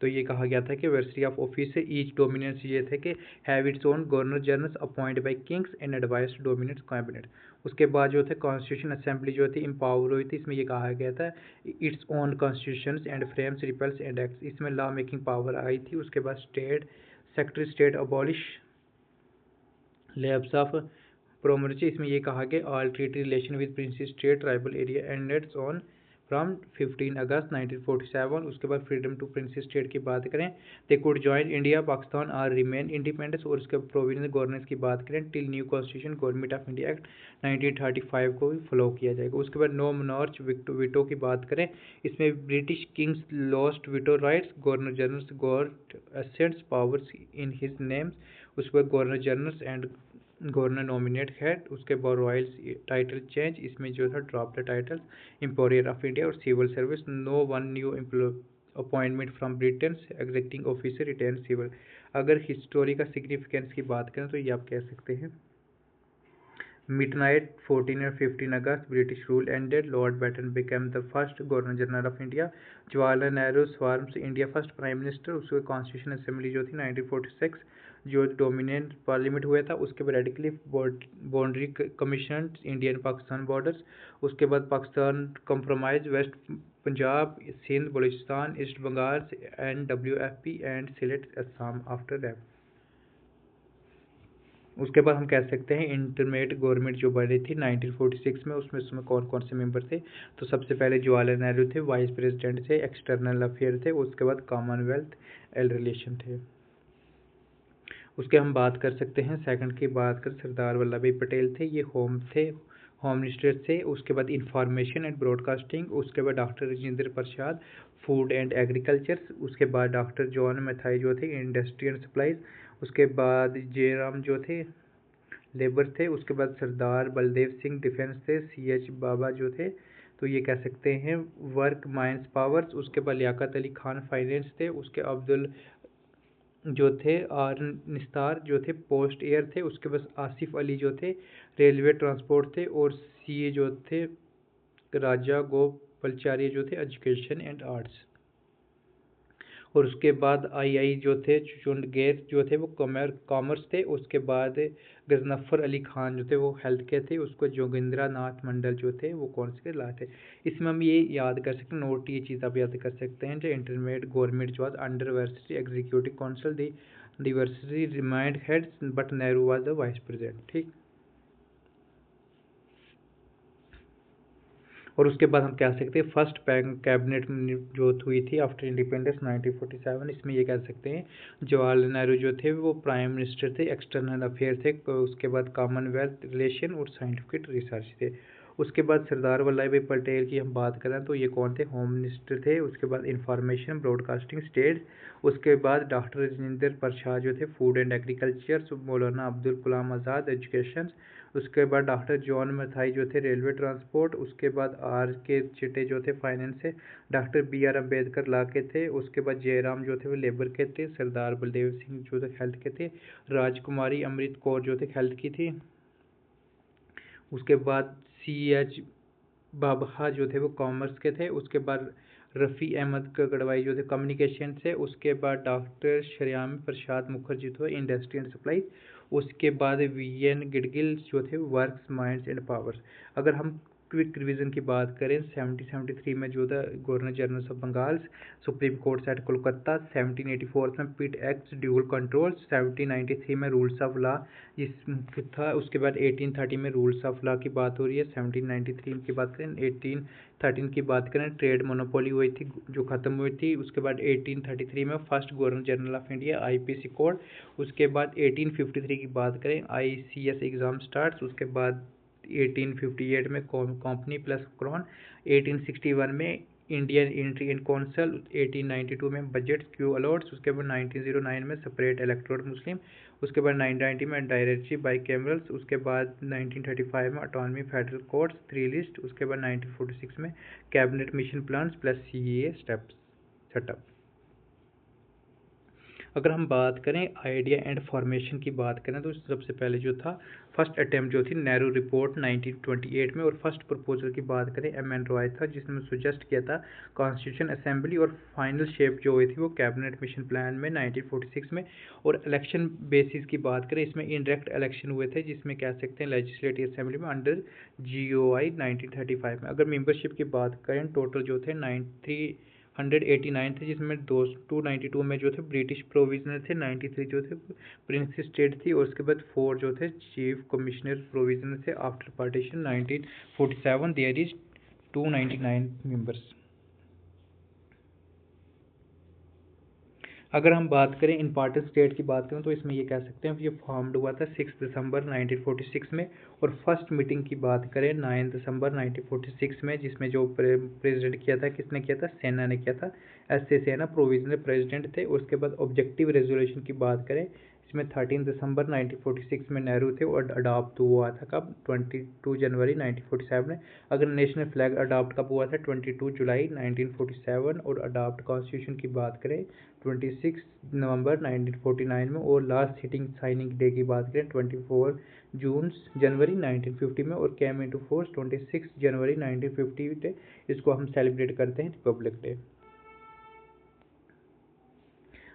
तो ये कहा गया था कि वर्सिटी ऑफ ऑफिस से ईच डोमिनेंस ये थे कि have its own governor generals appointed by kings and advice to dominate cabinet. उसके बाद जो थे कॉन्स्टिट्यूशन असेंबली जो थी इम्पावर हुई थी, इसमें ये कहा गया था it's own constitution and frames rules and acts, इसमें लॉ मेकिंग पावर आई थी। उसके बाद state secretary state abolish lapse of paramountcy, इसमें ये कहा गया all treaty relation with princes state tribal area and it's on from 15 August 1947। उसके बाद फ्रीडम टू प्रिंसेस स्टेट की बात करें, they could join India Pakistan और रिमेन इंडिपेंडेंस। और उसके प्रोविजनल गवर्नेंस की बात करें, till new constitution government of India act 1935 को भी फॉलो किया जाएगा। उसके बाद नो मोनार्च विटो की बात करें, इसमें British kings lost veto rights, governor generals got assents powers in his names. उसके बाद governor generals and governor nominate head. उसके बाद रॉयल टाइटल चेंज, इसमें जो था drop the titles emperor of India और civil service, no one new appointment from Britain executive officer retain civil. अगर history का सिग्निफिकेंस की बात करें तो ये आप कह सकते हैं मिडनाइट 14 और 15 August British rule ended, lord Batten became the first governor general of India, Jawaharlal Nehru sworn India first prime minister. उसके कॉन्स्टिट्यूशन असेंबली जो थी 1946 जो डोमिनेंट पार्लियामेंट हुआ था। उसके बाद Radcliffe boundary commission Indian Pakistan borders. उसके बाद Pakistan compromise, west Punjab, Sindh, Balochistan, east Bengal and WFP and Sylhet Assam after that. उसके बाद हम कह सकते हैं इंटरमीडिएट गवर्नमेंट जो बनी थी 1946 में, उसमें कौन कौन से मेंबर थे, तो सबसे पहले जवाहरलाल नेहरू थे, वाइस प्रेसिडेंट थे, एक्सटर्नल अफेयर थे, उसके बाद कॉमनवेल्थ एल रिलेशन थे। उसके हम बात कर सकते हैं सेकंड की बात कर, सरदार वल्लभ भाई पटेल थे, ये होम मिनिस्टर थे। उसके बाद इंफॉर्मेशन एंड ब्रॉडकास्टिंग। उसके बाद doctor Rajendra Prasad food and agriculture. उसके बाद डॉक्टर जॉन मैथाई जो थे इंडस्ट्री एंड सप्लाईज। उसके बाद जयराम जो थे लेबर थे। उसके बाद सरदार बलदेव सिंह डिफेंस थे। CH बाबा जो थे तो ये कह सकते हैं वर्क माइंस पावर्स। उसके बाद लियाकत अली खान फाइनेंस थे। उसके अब्दुल जो थे और निस्तार जो थे पोस्ट एयर थे। उसके बाद आसिफ अली जो थे रेलवे ट्रांसपोर्ट थे। और CA जो थे राजा गोपालचारी जो थे एजुकेशन एंड आर्ट्स। और उसके बाद आई जो थे चुचुंडगेर जो थे वो कॉमर्स थे। उसके बाद गजनफर अली खान जो थे वो हेल्थ के थे। उसको जोगिंद्रा नाथ मंडल जो थे वो कौन से ला थे। इसमें हम ये याद कर सकते हैं, नोट ये चीज़ आप याद कर सकते हैं जो इंटरमीडिएट गवर्नमेंट जो under varsity executive council the varsity remind heads but Nehru was the vice president. ठीक, और उसके बाद हम कह सकते हैं फर्स्ट कैबिनेट जो हुई थी आफ्टर इंडिपेंडेंस 1947, इसमें ये कह सकते हैं जवाहरलाल नेहरू जो थे वो प्राइम मिनिस्टर थे, एक्सटर्नल अफेयर थे। उसके बाद कॉमनवेल्थ रिलेशन और साइंटिफिक रिसर्च थे। उसके बाद सरदार वल्लभ भाई पटेल की हम बात करें तो ये कौन थे, होम मिनिस्टर थे। उसके बाद इंफॉर्मेशन ब्रॉडकास्टिंग स्टेट। उसके बाद डॉक्टर राजेंद्र प्रसाद जो थे food and agriculture. Maulana Abdul Kalam Azad education. उसके बाद डॉक्टर जॉन मैथाई जो थे रेलवे ट्रांसपोर्ट। उसके बाद RK चिटे जो थे फाइनेंस से। डॉक्टर BR अम्बेडकर लॉ के थे। उसके बाद जयराम जो थे वो लेबर के थे। सरदार बलदेव सिंह जो थे हेल्थ के थे। राजकुमारी अमृत कौर जो थे हेल्थ की थी। उसके बाद CH बाबा जो थे वो कॉमर्स के थे। उसके बाद रफ़ी अहमद गढ़वाई जो थे कम्युनिकेशन से, उसके बाद डॉक्टर श्याम प्रसाद मुखर्जी थे इंडस्ट्री एंड सप्लाई, उसके बाद वी.एन. गिडगिल जो थे वर्क्स माइंड्स एंड पावर्स। अगर हम क्विक रिवीजन की बात करें 1773 में जो था governor general of Bengal, supreme court at Kolkata, 1784 में पिट एक्ट ड्यूल कंट्रोल, 1793 में रूल्स ऑफ लॉ इस था, उसके बाद 1830 में रूल्स ऑफ लॉ की बात हो रही है, 1793 की बात करें, 1813 की बात करें ट्रेड मोनोपोली हुई थी जो ख़त्म हुई थी, उसके बाद 1833 में first governor general of India IPC code, उसके बाद 1853 की बात करें आईसीएस एग्ज़ाम स्टार्ट, उसके बाद 1858 में कंपनी प्लस क्रॉन, 1861 में इंडियन एंट्री इन कौंसल, 1892 में बजट क्यू अलॉट्स, उसके बाद 1909 में सेपरेट इलेक्टोरल मुस्लिम, उसके बाद 1990 में डायरेक्टरी बाई कैमरल्स, उसके बाद 1935 में ऑटोनॉमी फेडरल कोर्ट्स 3 लिस्ट, उसके बाद 1946 में cabinet mission plans plus CEA steps setup. अगर हम बात करें आइडिया एंड फॉर्मेशन की बात करें तो सबसे पहले जो था फर्स्ट अटैम्प्ट जो थी नेहरू रिपोर्ट 1928 में, और फर्स्ट प्रपोजल की बात करें एम.एन. रॉय था जिसने सजेस्ट किया था कॉन्स्टिट्यूशन असेंबली, और फाइनल शेप जो हुई थी वो कैबिनेट मिशन प्लान में 1946 में। और इलेक्शन बेसिस की बात करें इसमें इनडायरेक्ट इलेक्शन हुए थे जिसमें कह सकते हैं लेजिस्लेटिव असेंबली में अंडर GOI 1935 में। अगर मेंबरशिप की बात करें टोटल जो थे 389 थे, जिसमें 292 में जो थे ब्रिटिश प्रोविजनल थे, 93 जो थे प्रिंस स्टेट थी, और उसके बाद 4 जो थे चीफ कमिश्नर प्रोविजनल थे। After partition 1947 there is 299 members. अगर हम बात करें इंपॉर्टेंट स्टेट की बात करें तो इसमें ये कह सकते हैं ये फॉर्म्ड हुआ था 6 दिसंबर 1946 में, और फर्स्ट मीटिंग की बात करें 9 दिसंबर 1946 में, जिसमें जो प्रेसिडेंट किया था किसने किया था, सेना ने किया था, एस.ए. सेना प्रोविजनल प्रेसिडेंट थे। उसके बाद ऑब्जेक्टिव रेजोल्यूशन की बात करें इसमें 13 दिसंबर 1946 में नेहरू थे और अडॉप्ट हुआ था कब, 22 जनवरी 1947 में। अगर नेशनल फ्लैग अडॉप्ट कब हुआ था 22 जुलाई 1947, और अडॉप्ट कॉन्स्टिट्यूशन की बात करें 26 नवंबर 1949 में, और लास्ट सिटिंग साइनिंग डे की बात करें 24 जनवरी 1950 में, और केम इनटू फोर्स 26 जनवरी 1950 डे, इसको हम सेलिब्रेट करते हैं रिपब्लिक डे।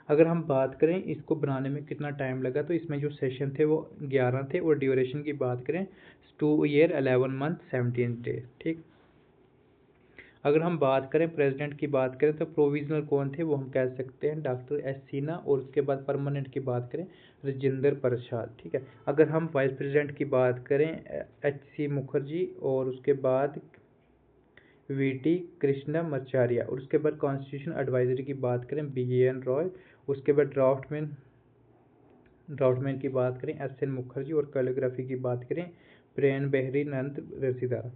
अगर हम बात करें इसको बनाने में कितना टाइम लगा तो इसमें जो सेशन थे वो 11 थे, और ड्यूरेशन की बात करें 2 ईयर 11 मंथ 17 डे। ठीक, अगर हम बात करें प्रेसिडेंट की बात करें तो प्रोविजनल कौन थे वो हम कह सकते हैं डॉक्टर एस सिन्हा, और उसके बाद परमानेंट की बात करें राजेंद्र प्रसाद। ठीक है, अगर हम वाइस प्रेसिडेंट की बात करें H.C. मुखर्जी, और उसके बाद वी.टी. कृष्णमाचार्य, और उसके बाद कॉन्स्टिट्यूशन एडवाइजरी की बात करें B.N. रॉय, उसके बाद ड्राफ्टमैन की बात करें S.N. मुखर्जी, और कैलीग्राफी की बात करें प्रेम बेहरी नंद रसीदा।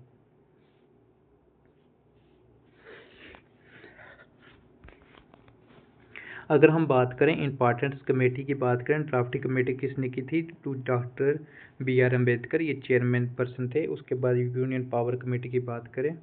अगर हम बात करें इंपॉर्टेंस कमेटी की बात करें, ड्राफ्टिंग कमेटी किसने की थी, तो डॉक्टर B.R. अम्बेडकर ये चेयरमैन पर्सन थे। उसके बाद यूनियन पावर कमेटी की बात करें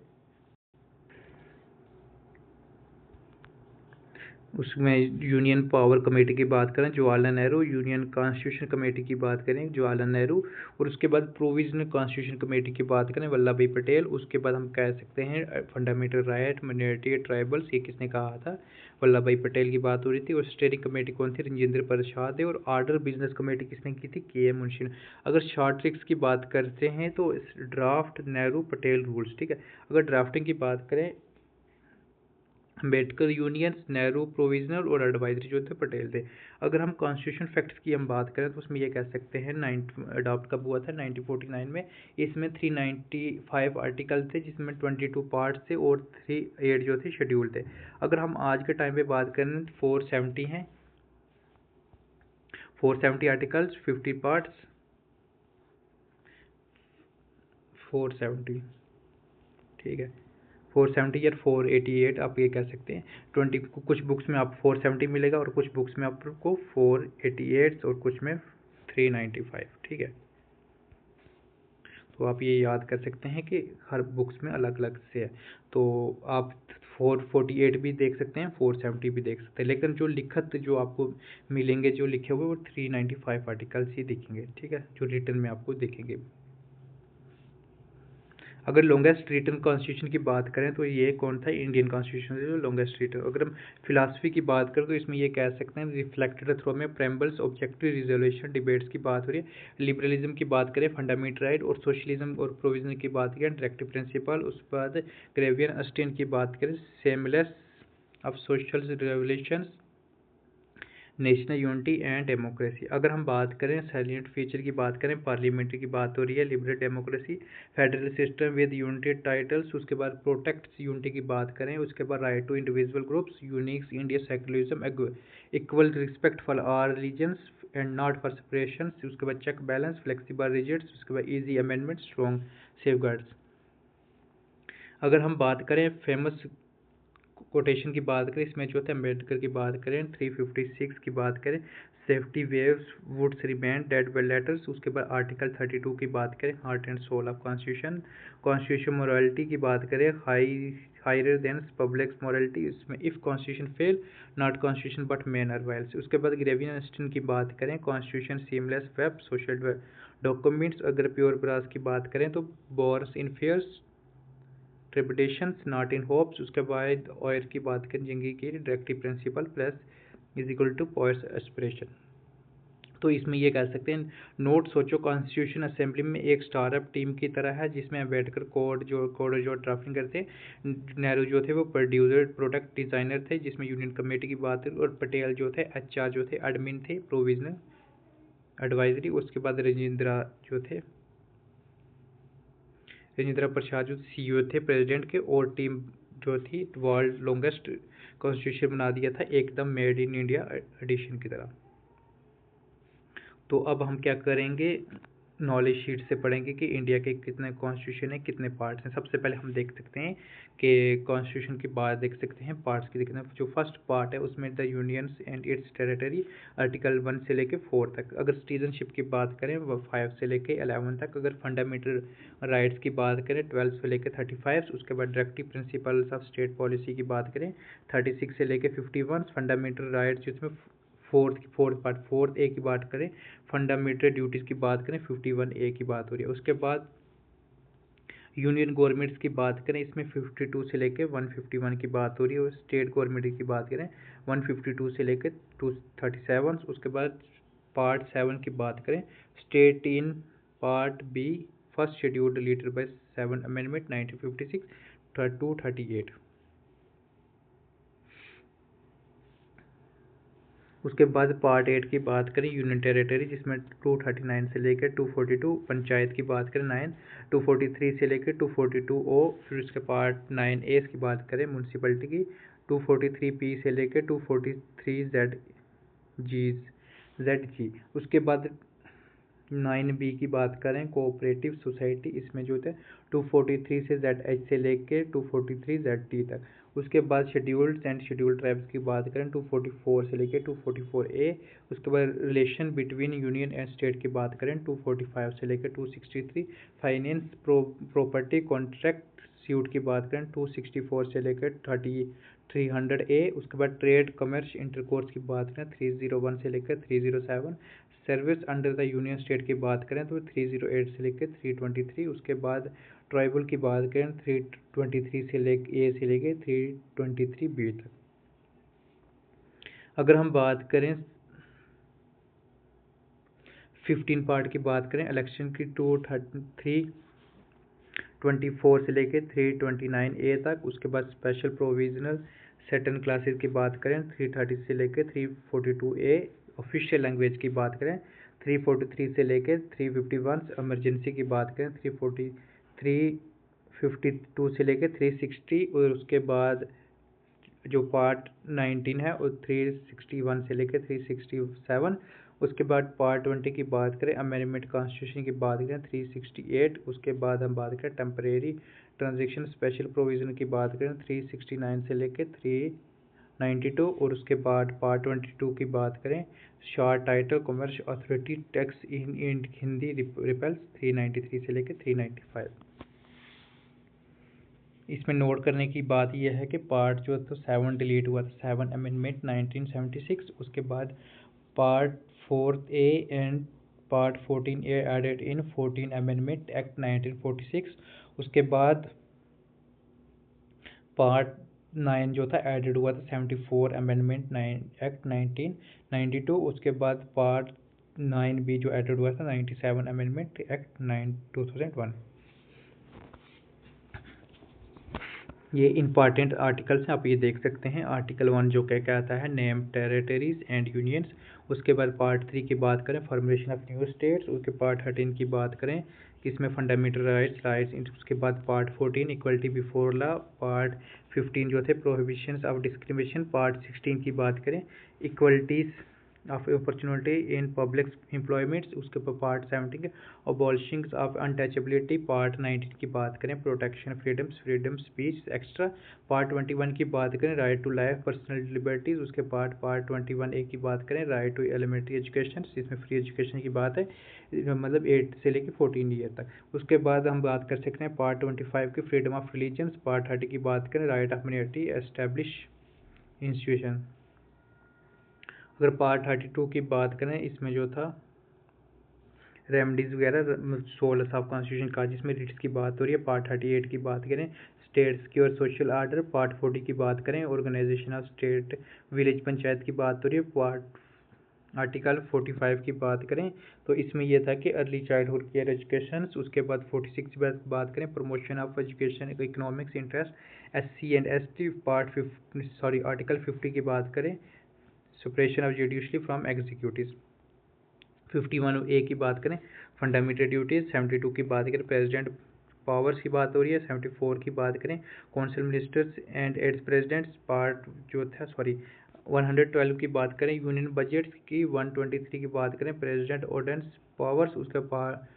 उसमें यूनियन पावर कमेटी की बात करें Jawaharlal Nehru, union constitution committee की बात करें जवाहरलाल नेहरू, और उसके बाद प्रोविजनल कॉन्स्टिट्यूशन कमेटी की बात करें वल्लभ भाई पटेल। उसके बाद हम कह सकते हैं फंडामेंटल राइट माइनॉरिटी ट्राइबल्स, ये किसने कहा था, वल्लभ भाई पटेल की बात हो रही थी। और स्टेयरिंग कमेटी कौन थी, राजेंद्र प्रसाद है। और ऑर्डर बिजनेस कमेटी किसने की थी, K.M. मुंशी ने। अगर शॉर्ट ट्रिक्स की बात करते हैं तो ड्राफ्ट नेहरू पटेल रूल्स। ठीक है, अगर ड्राफ्टिंग की बात करें अम्बेडकर यूनियन, नेहरू प्रोविजनल, और एडवाइजरी जो थे पटेल थे। अगर हम कॉन्स्टिट्यूशन फैक्ट्स की हम बात करें तो उसमें ये कह सकते हैं अडॉप्ट कब हुआ था 1949 में। इसमें 395 आर्टिकल थे जिसमें 22 पार्ट्स थे, और 38 जो थे शेड्यूल थे। अगर हम आज के टाइम पे बात करें तो 470 हैं, 470 आर्टिकल्स, 50 पार्ट्स, 470। ठीक है, 470 या 488 आप ये कह सकते हैं। 20 कुछ बुक्स में आपको 470 मिलेगा, और कुछ बुक्स में आपको 488 और कुछ में 395। ठीक है, तो आप ये याद कर सकते हैं कि हर बुक्स में अलग अलग से है। तो आप 448 भी देख सकते हैं, 470 भी देख सकते हैं, लेकिन जो लिखत जो आपको मिलेंगे जो लिखे हुए वो 395 आर्टिकल्स ही दिखेंगे। ठीक है, जो रिटर्न में आपको दिखेंगे। अगर लॉन्गेस्ट रिटन कॉन्स्टिट्यूशन की बात करें तो ये कौन था, इंडियन कॉन्स्टिट्यूशन से जो लॉन्गेस्ट रिटन। अगर हम फिलासफी की बात करें तो इसमें ये कह सकते हैं रिफ्लेक्टेड थ्रू में प्रेम्बल्स, ऑब्जेक्टिव रिजोल्यूशन, डिबेट्स की बात हो रही है। लिबरलिज्म की बात करें, फंडामेंटल राइट, और सोशलिज्म और प्रोविजन की बात करें, डायरेक्टिव प्रिंसिपल। उसके बाद ग्रेवियन अस्टेन की बात करें, seamless of social revolutions, national unity and democracy. अगर हम बात करें सैलिएंट फीचर की बात करें, पार्लियामेंट्री की बात हो रही है, liberal democracy, federal system with united titles. उसके बाद प्रोटेक्ट्स यूनिटी की बात करें, उसके बाद right to individual groups, unix India, secularism, equal respect for all religions and not for separation. उसके बाद चेक बैलेंस, फ्लेक्सिबल रिजिट्स, उसके बाद ईजी अमेंडमेंट, स्ट्रॉन्ग सेफगार्ड्स। अगर हम बात करें फेमस कोटेशन की बात करें, इसमें जो थे अम्बेडकर की बात करें, 356 की बात करें, safety waves woods remain dead by letters. उसके बाद आर्टिकल 32 की बात करें, heart and soul of constitution. Constitution morality की बात करें, हायर देन पब्लिक मोरालिटी। इसमें if constitution fail not constitution but man are vile. उसके बाद ग्रेवियन अस्टेन की बात करें, constitution seamless web social documents. अगर प्योर ब्रास की बात करें तो बोर्स इन फेयर्स ट्रिब्यूटेशंस नॉट इन होप्स। उसके बाद ऑयर की बात करें, जिंगी की directive principle plus is equal to poise aspiration. तो इसमें ये कह सकते हैं, नोट सोचो कॉन्स्टिट्यूशन असेंबली में एक स्टार्टअप टीम की तरह है, जिसमें अम्बेडकर कोड जो ड्राफ्टिंग करते, नेहरू जो थे वो प्रोड्यूसर प्रोडक्ट डिज़ाइनर थे, जिसमें यूनियन कमेटी की बात है, और पटेल जो थे HR जो थे, एडमिन थे, प्रोविजनल एडवाइजरी। उसके बाद राजेंद्र प्रसाद जो CEO थे प्रेसिडेंट के, और टीम जो थी वर्ल्ड लॉन्गेस्ट कॉन्स्टिट्यूशन बना दिया था, एकदम मेड इन इंडिया एडिशन की तरह। तो अब हम क्या करेंगे, नॉलेज शीट से पढ़ेंगे कि इंडिया के कितने कॉन्स्टिट्यूशन है, कितने पार्ट्स हैं। सबसे पहले हम देख सकते हैं कि कॉन्स्टिट्यूशन की बात देख सकते हैं, पार्ट्स की देखते हैं। जो फर्स्ट पार्ट है उसमें the unions and it's territory, article 1 से लेके 4 तक। अगर सिटीजनशिप की बात करें वो 5 से लेके 11 तक। अगर फंडामेंटल राइट्स की बात करें 12 से लेके 35। उसके बाद directive principles of state policy की बात करें 36 से लेके 51। फंडामेंटल राइट्स जिसमें फोर्थ ए की बात करें, फंडामेंटल ड्यूटीज़ की बात करें 51A की बात हो रही है। उसके बाद यूनियन गवर्नमेंट्स की बात करें, इसमें 52 से लेके 151 की बात हो रही है। और स्टेट गवर्नमेंट की बात करें 152 से लेके 237। उसके बाद पार्ट 7 की बात करें, state in part B first schedule deleted bye 7 amendment 1956 to 38। उसके बाद पार्ट 8 की बात करें, यूनियन टेरिटरी, जिसमें 239 से लेकर 242। पंचायत की बात करें 9, 243 से लेकर 242O। फिर उसके पार्ट 9A की बात करें म्यूनसिपलिटी की, 243P से लेकर 243ZG। उसके बाद 9B की बात करें कोऑपरेटिव सोसाइटी, इसमें जो थे 243 से ZH से लेके 243 ZT तक। उसके बाद शेड्यूल्ड एंड शेड्यूल्ड ट्राइब्स की बात करें 244 से लेके 244A। उसके बाद relation between union and state की बात करें 245 से लेकर 263। फाइनेंस प्रॉपर्टी कॉन्ट्रैक्ट सूट की बात करें 264 से लेकर 300A। उसके बाद ट्रेड कॉमर्स इंटरकोर्स की बात करें 301 से लेकर 307। Service under the union state की बात करें तो 308 से लेकर 323। उसके बाद ट्राइबल की बात करें 323 से लेकर A से लेकर 323B तक। अगर हम बात करें 15 पार्ट की बात करें, इलेक्शन की 324 से लेकर 329A तक। उसके बाद स्पेशल प्रोविजनल सर्टेन क्लासेस की बात करें 330 से लेकर 342A। ऑफिशियल लैंग्वेज की बात करें 343 से लेकर 351। इमरजेंसी की बात करें 352 से लेकर 360। और उसके बाद जो पार्ट 19 है वो 361 से लेकर 367। उसके बाद पार्ट 20 की बात करें, अमेंडमेंट कॉन्स्टिट्यूशन की बात करें 368। उसके बाद हम बात करें टेम्परेरी ट्रांजिशन स्पेशल प्रोविजन की बात करें 369 से लेकर 392। और उसके बाद पार्ट 22 की बात करें, short title commerce authority tax in Hindi repels 393 से लेकर 395। इसमें नोट करने की बात यह है कि पार्ट जो तो 7 डिलीट हुआ था, 7 अमेंडमेंट 1976। उसके बाद part 4A and part 14A added in 14 amendment act 1946। उसके बाद पार्ट 9 जो था एडेड हुआ था 74 अमेंडमेंट 9 एक्ट 1992। उसके बाद पार्ट 9B जो एडेड हुआ था 97 अमेंडमेंट एक्ट 2001। ये इंपॉर्टेंट आर्टिकल्स हैं, आप ये देख सकते हैं। आर्टिकल 1 जो क्या कहता है, नेम टेरिटरीज एंड यूनियंस। उसके बाद पार्ट 3 की बात करें, फॉर्मेशन ऑफ न्यू स्टेट्स। उसके पार्ट 13 की बात करें कि इसमें फंडामेंटल राइट्स। उसके बाद part 14 equality before law. Part 15 जो थे प्रोहिबिशंस ऑफ डिस्क्रिमिनेशन। पार्ट 16 की बात करें equalities of opportunity in public employments. उसके ऊपर part 17 abolishing of untouchability. Part 19 की बात करें protection freedom speech extra. Part 21 की बात करें right to life personal liberties. उसके बाद पार्ट 21A की बात करें राइट टू एलिमेंट्री एजुकेशन, इसमें फ्री एजुकेशन की बात है, मतलब 8 से लेकर 14 ईयर तक। उसके बाद हम बात कर सकते हैं पार्ट 25 की फ्रीडम ऑफ रिलीजन्स। पार्ट 30 की बात करें right of minority establish institution. अगर पार्ट 32 की बात करें, इसमें जो था रेमडीज वगैरह 16 ऑफ कॉन्स्टिट्यूशन का, जिसमें रिट्स की बात हो रही है। पार्ट 38 की बात करें स्टेट्स की और सोशल आर्डर। पार्ट 40 की बात करें organisation of state village panchayat की बात हो रही है। पार्ट आर्टिकल 45 की बात करें तो इसमें यह था कि अर्ली चाइल्डहुड केयर एजुकेशन। उसके बाद 46 की बात करें promotion of education economics interest SC and ST। Article 50 की बात करें separation of judiciary from executive. 51A की बात करें फंडामेंटल ड्यूटीज। 72 की बात करें प्रेसिडेंट पावर्स की बात हो रही है। 74 की बात करें council ministers and aids presidents. Part जो था 112 की बात करें यूनियन बजट की। 123 की बात करें प्रेसिडेंट ऑर्डिनेंस पावर्स। उसके बाद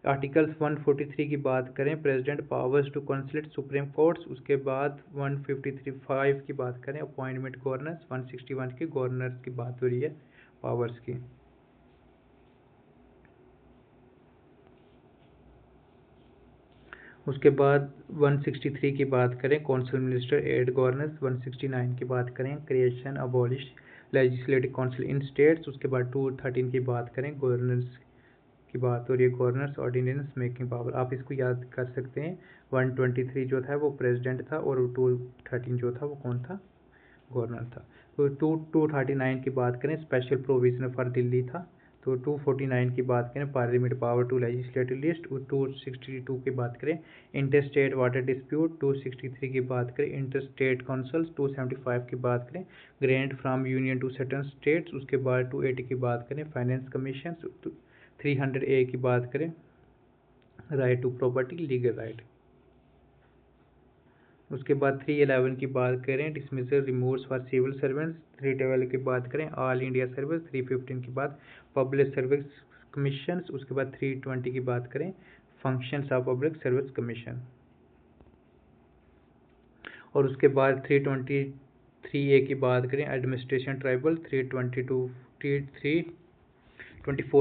आर्टिकल 143 की बात करें president powers to consult supreme courts. उसके बाद 153 की बात करें अपॉइंटमेंट गवर्नर्स। 161 की गवर्नर्स की बात हो रही है पावर्स की। उसके बाद 163 की बात करें काउंसिल मिनिस्टर एड गवर्नर्स। 169 की बात करें क्रिएशन अबॉलिश लेजिस्लेटिव काउंसिल इन स्टेट्स। उसके बाद 213 की बात करें गवर्नर्स की बात हो रही है, गवर्नर्स ऑर्डिनेंस मेकिंग पावर। आप इसको याद कर सकते हैं। 123 जो था वो प्रेसिडेंट था और 213 जो था वो कौन था, गवर्नर था। तो 239 की बात करें स्पेशल प्रोविजन फॉर दिल्ली था। तो 249 की बात करें parliament power to legislative list. 262 की बात करें इंटर स्टेट वाटर डिस्प्यूट। 263 की बात करें इंटर स्टेट काउंसिल्स। 275 की बात करें grant from union to certain states. उसके बाद 280 की बात करें फाइनेंस कमीशन। 300A की बात करें right to property legal right. उसके बाद 311 की बात करें dismissal removes for civil servants. 312 की बात करें ऑल इंडिया सर्विस। 315 की बात पब्लिक सर्विस कमीशन। उसके बाद 320 की बात करें functions of public service commission. और उसके बाद 323A की बात करें एडमिनिस्ट्रेशन ट्राइबल। 324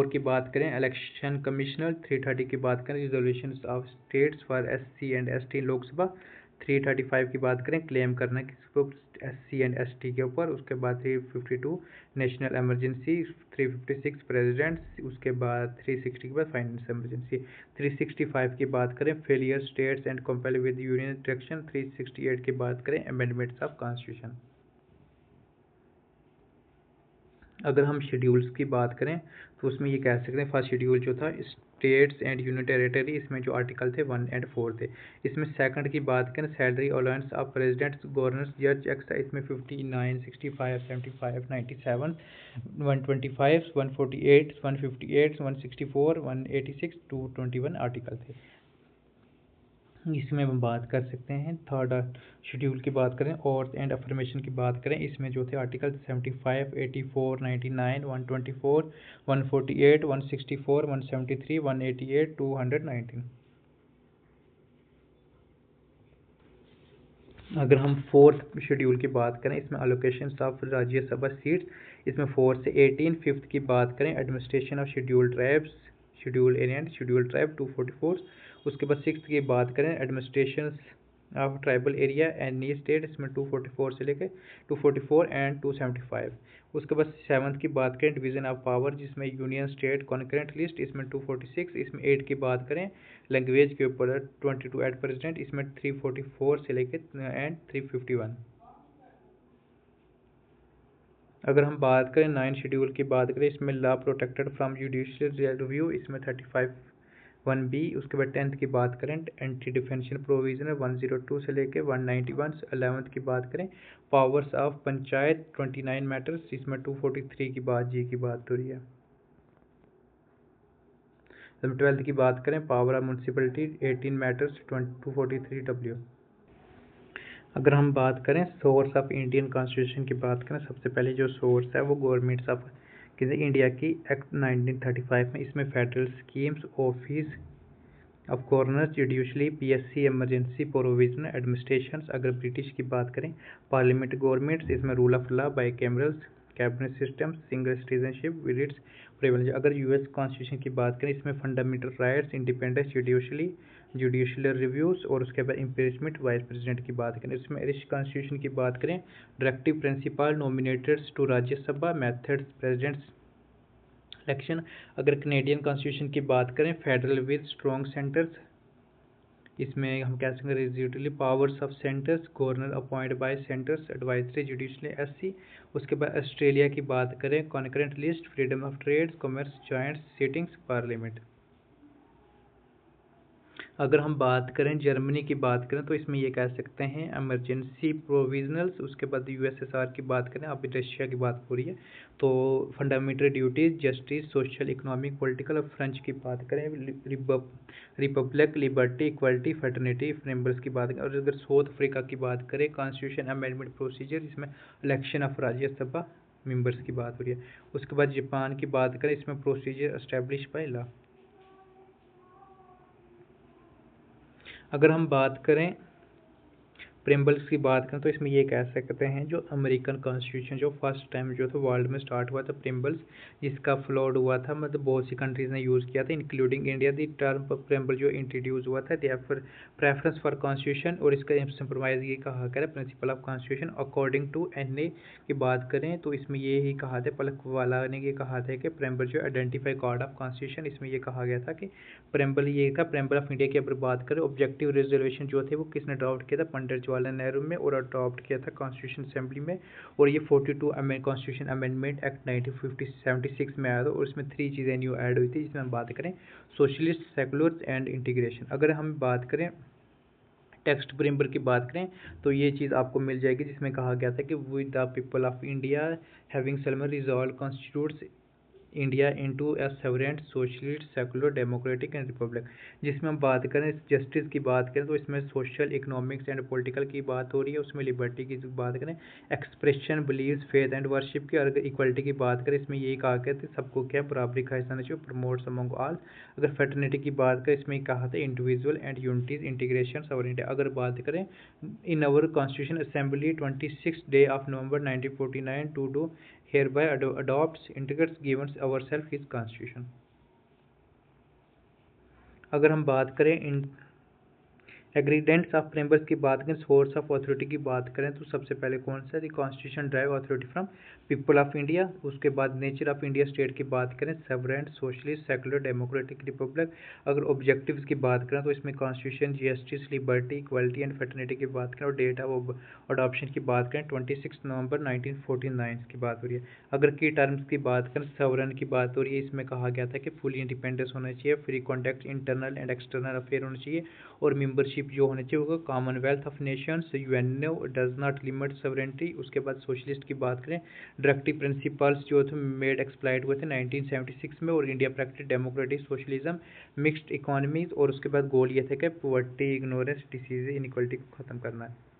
की बात करें इलेक्शन कमिश्नर। 330 की बात करें resolution of states for SC and ST Lok Sabha. 335 की बात करें क्लेम करना किसको SC एंड ST के ऊपर। उसके बाद 352 नेशनल इमरजेंसी। 356 प्रेसिडेंट्स। उसके बाद 360 के बाद फाइनेंस इमरजेंसी। 365 की बात करें failure states and compel with union direction. 368 की बात करें अमेंडमेंट्स ऑफ कॉन्स्टिट्यूशन। अगर हम शेड्यूल्स की बात करें तो उसमें ये कह सकते हैं फर्स्ट शेड्यूल जो था स्टेट्स एंड यूनियन टेरिटरी, इसमें जो आर्टिकल थे 1 और 4 थे। इसमें सेकंड की बात करें salary allowance of presidents governors जज एक्स्ट्रा, इसमें 59 65 75 97 125 148 158 164 186 221 आर्टिकल थे। इसमें हम बात कर सकते हैं थर्ड शेड्यूल की बात करें और एंड अफर्मेशन की बात करें, इसमें जो थे आर्टिकल 75 84 99 124 148 164 173 188 219। अगर हम फोर्थ शेड्यूल की बात करें, इसमें अलोकेशन ऑफ राज्यसभा सीट्स, इसमें 4 से 18। फिफ्थ की बात करें administration of schedule tribes schedule area schedule tribe 244। उसके बाद सिक्स की बात करें administration of tribal area any state, इसमें 244 से लेके 244 एंड 275। उसके बाद 7th की बात करें डिवीजन ऑफ पावर, जिसमें यूनियन स्टेट कॉन्करेंट लिस्ट, इसमें 246। इसमें 8 की बात करें लैंग्वेज के ऊपर 22 एट प्रेसिडेंट, इसमें 344 से लेके एंड 351। अगर हम बात करें 9 शेड्यूल की बात करें, इसमें law protected from judicial review, इसमें 35(1)(b)। उसके बाद 10th की बात करें एंटी डिफेंशन प्रोविजन 102 से लेके 191। 11th की बात करें पावर्स ऑफ पंचायत 29 मैटर्स, इसमें 243 की बात जी की बात हो रही है। 12th की बात करें power of municipality 18 matters 243W। अगर हम बात करें सोर्स ऑफ इंडियन कॉन्स्टिट्यूशन की बात करें, सबसे पहले जो सोर्स है वो गवर्नमेंट्स ऑफ इंडिया की एक्ट 1935 में, इसमें federal schemes, office of governors, judicially, PSC, emergency provision administration. अगर ब्रिटिश की बात करें पार्लियामेंट गवर्नमेंट्स, इसमें rule of law, bicamerals, cabinet system, single citizenship with its privilege. अगर यूएस कॉन्स्टिट्यूशन की बात करें, इसमें fundamental rights, independence, judicial reviews और उसके बाद इम्पीचमेंट वाइस प्रेसिडेंट की बात करें। इसमें इरिश कॉन्स्टिट्यूशन की बात करें directive principle nominated to Rajya Sabha, methods presidents election. अगर कनेडियन कॉन्स्टिट्यूशन की बात करें फेडरल विद स्ट्रॉन्ग सेंटर्स, इसमें हम कह सकते हैं residually powers of centres, governor appoint by centres, advisory judicially SC. उसके बाद ऑस्ट्रेलिया की बात करें concurrent list, freedom of trade, commerce, joint sittings, parliament. अगर हम बात करें जर्मनी की बात करें तो इसमें ये कह सकते हैं इमरजेंसी प्रोविजनल्स। उसके बाद यूएसएसआर की बात करें, अभी रशिया की बात हो रही है तो fundamental duties, justice, social, economic, political. और फ्रेंच की बात करें Republic, liberty, equality, fraternity members की बात करें। और अगर साउथ अफ्रीका की बात करें कॉन्स्टिट्यूशन अमेंडमेंट प्रोसीजर, इसमें इलेक्शन ऑफ राज्यसभा मेंबर्स की बात हो रही है। उसके बाद जापान की बात करें, इसमें प्रोसीजर एस्टेब्लिश बाय लॉ। अगर हम बात करें प्रेम्बल्स की बात करें तो इसमें ये कह सकते हैं जो अमेरिकन कॉन्स्टिट्यूशन जो फर्स्ट टाइम जो था वर्ल्ड में स्टार्ट हुआ था प्रेम्बल्स, जिसका फ्लॉड हुआ था, मतलब बहुत सी कंट्रीज ने यूज़ किया था including India. The term preamble जो इंट्रोड्यूस हुआ था देयर प्रेफरेंस फॉर कॉन्स्टिट्यूशन, और इसका सिंपलवाइज ये कहा गया principle of constitution according to an की बात करें तो इसमें ये ही कहा था, पलक वाला ने ये कहा था कि प्रेम्बल जो आइडेंटिफाई कार्ड ऑफ कॉन्स्टिट्यूशन, इसमें ये कहा गया था कि प्रेम्बल ये था। प्रेम्बल ऑफ इंडिया की अगर बात करें ऑब्जेक्टिव रिजर्वेशन जो थे वो किसने ड्राफ्ट किया था, पंडित जवाहरलाल नेहरू में, और अडॉप्ट किया था कॉन्स्टिट्यूशन असेंबली में। और ये 42 कॉन्स्टिट्यूशन अमेंडमेंट एक्ट 1976 में आया था, और इसमें 3 चीज़ें न्यू ऐड हुई थी, जिसमें हम बात करें सोशलिस्ट, सेकुलर एंड इंटीग्रेशन। अगर हम बात करें टेक्स्ट प्रेम्बल की बात करें तो ये चीज़ आपको मिल जाएगी, जिसमें कहा गया था कि with the people of India having Solomon resolve constitutes India into A sovereign socialist secular democratic and Republic. जिसमें हम बात करें जस्टिस की बात करें तो इसमें सोशल, इकोनॉमिक्स एंड पॉलिटिकल की बात हो रही है। उसमें लिबर्टी की बात करें expression, beliefs, faith and worship की। और अगर इक्वलिटी की बात करें इसमें यही कहा गया था सबको क्या बराबरी का हिस्सा चाहिए, प्रमोट्स अमंग ऑल। अगर फैटर्निटी की बात करें इसमें कहा था individual and unities, integration, sovereignty. अगर बात करें in our constitution assembly 26 day of November 1949 to do hereby adopts, integrates, gives ourselves his constitution। अगर हम बात करें एग्रीडेंट्स ऑफ प्रेम्बल्स की बात करें, सोर्स ऑफ अथॉरिटी की बात करें तो सबसे पहले कौन सा है, constitution drive authority from people of India. उसके बाद नेचर ऑफ इंडिया स्टेट की बात करें sovereign, socialist, secular, democratic, Republic. अगर ऑब्जेक्टिव्स की बात करें तो इसमें constitution, justice, liberty, equality and fraternity की बात करें। और डेट ऑफ अडॉप्शन की बात करें 26 नवंबर 1949 की बात हो रही है। अगर की टर्म्स की बात करें सॉवरेन की बात हो रही है, इसमें कहा गया था कि फुली इंडिपेंडेंस होना चाहिए, free contact internal and external affair होना चाहिए, और मेंबरशिप जो होने चाहिए होगा Commonwealth of Nations, UNO does not limit sovereignty. उसके बाद सोशलिस्ट की बात करें डायरेक्टिव प्रिंसिपल्स जो थे मेड एक्सप्लाइट हुए थे 1976 में, और India practice democratic socialism, mixed economies. और उसके बाद गोल ये थे कि पॉवर्टी, इग्नोरेंस, डिसीज, इनइक्वालिटी को खत्म करना है।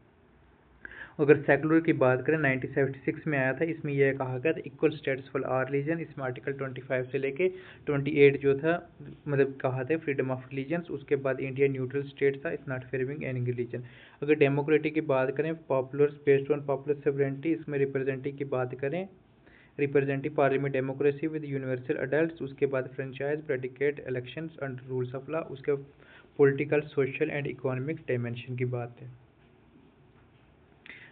अगर सेकुलर की बात करें 1976 में आया था, इसमें यह कहा गया था equal status for our religion. इसमें आर्टिकल 25 से लेके 28 जो था मतलब कहा था फ्रीडम ऑफ रिलीजन्स। उसके बाद इंडिया न्यूट्रल स्टेट था, it's not favouring any religion. अगर डेमोक्रेटिक की बात करें popular based on popular sovereignty, इसमें रिप्रेजेंटेटिव की बात करें representative parliament democracy with universal adult. उसके बाद franchise, predicate, elections under rules of law. उसके political, social and economic dimension की बात है।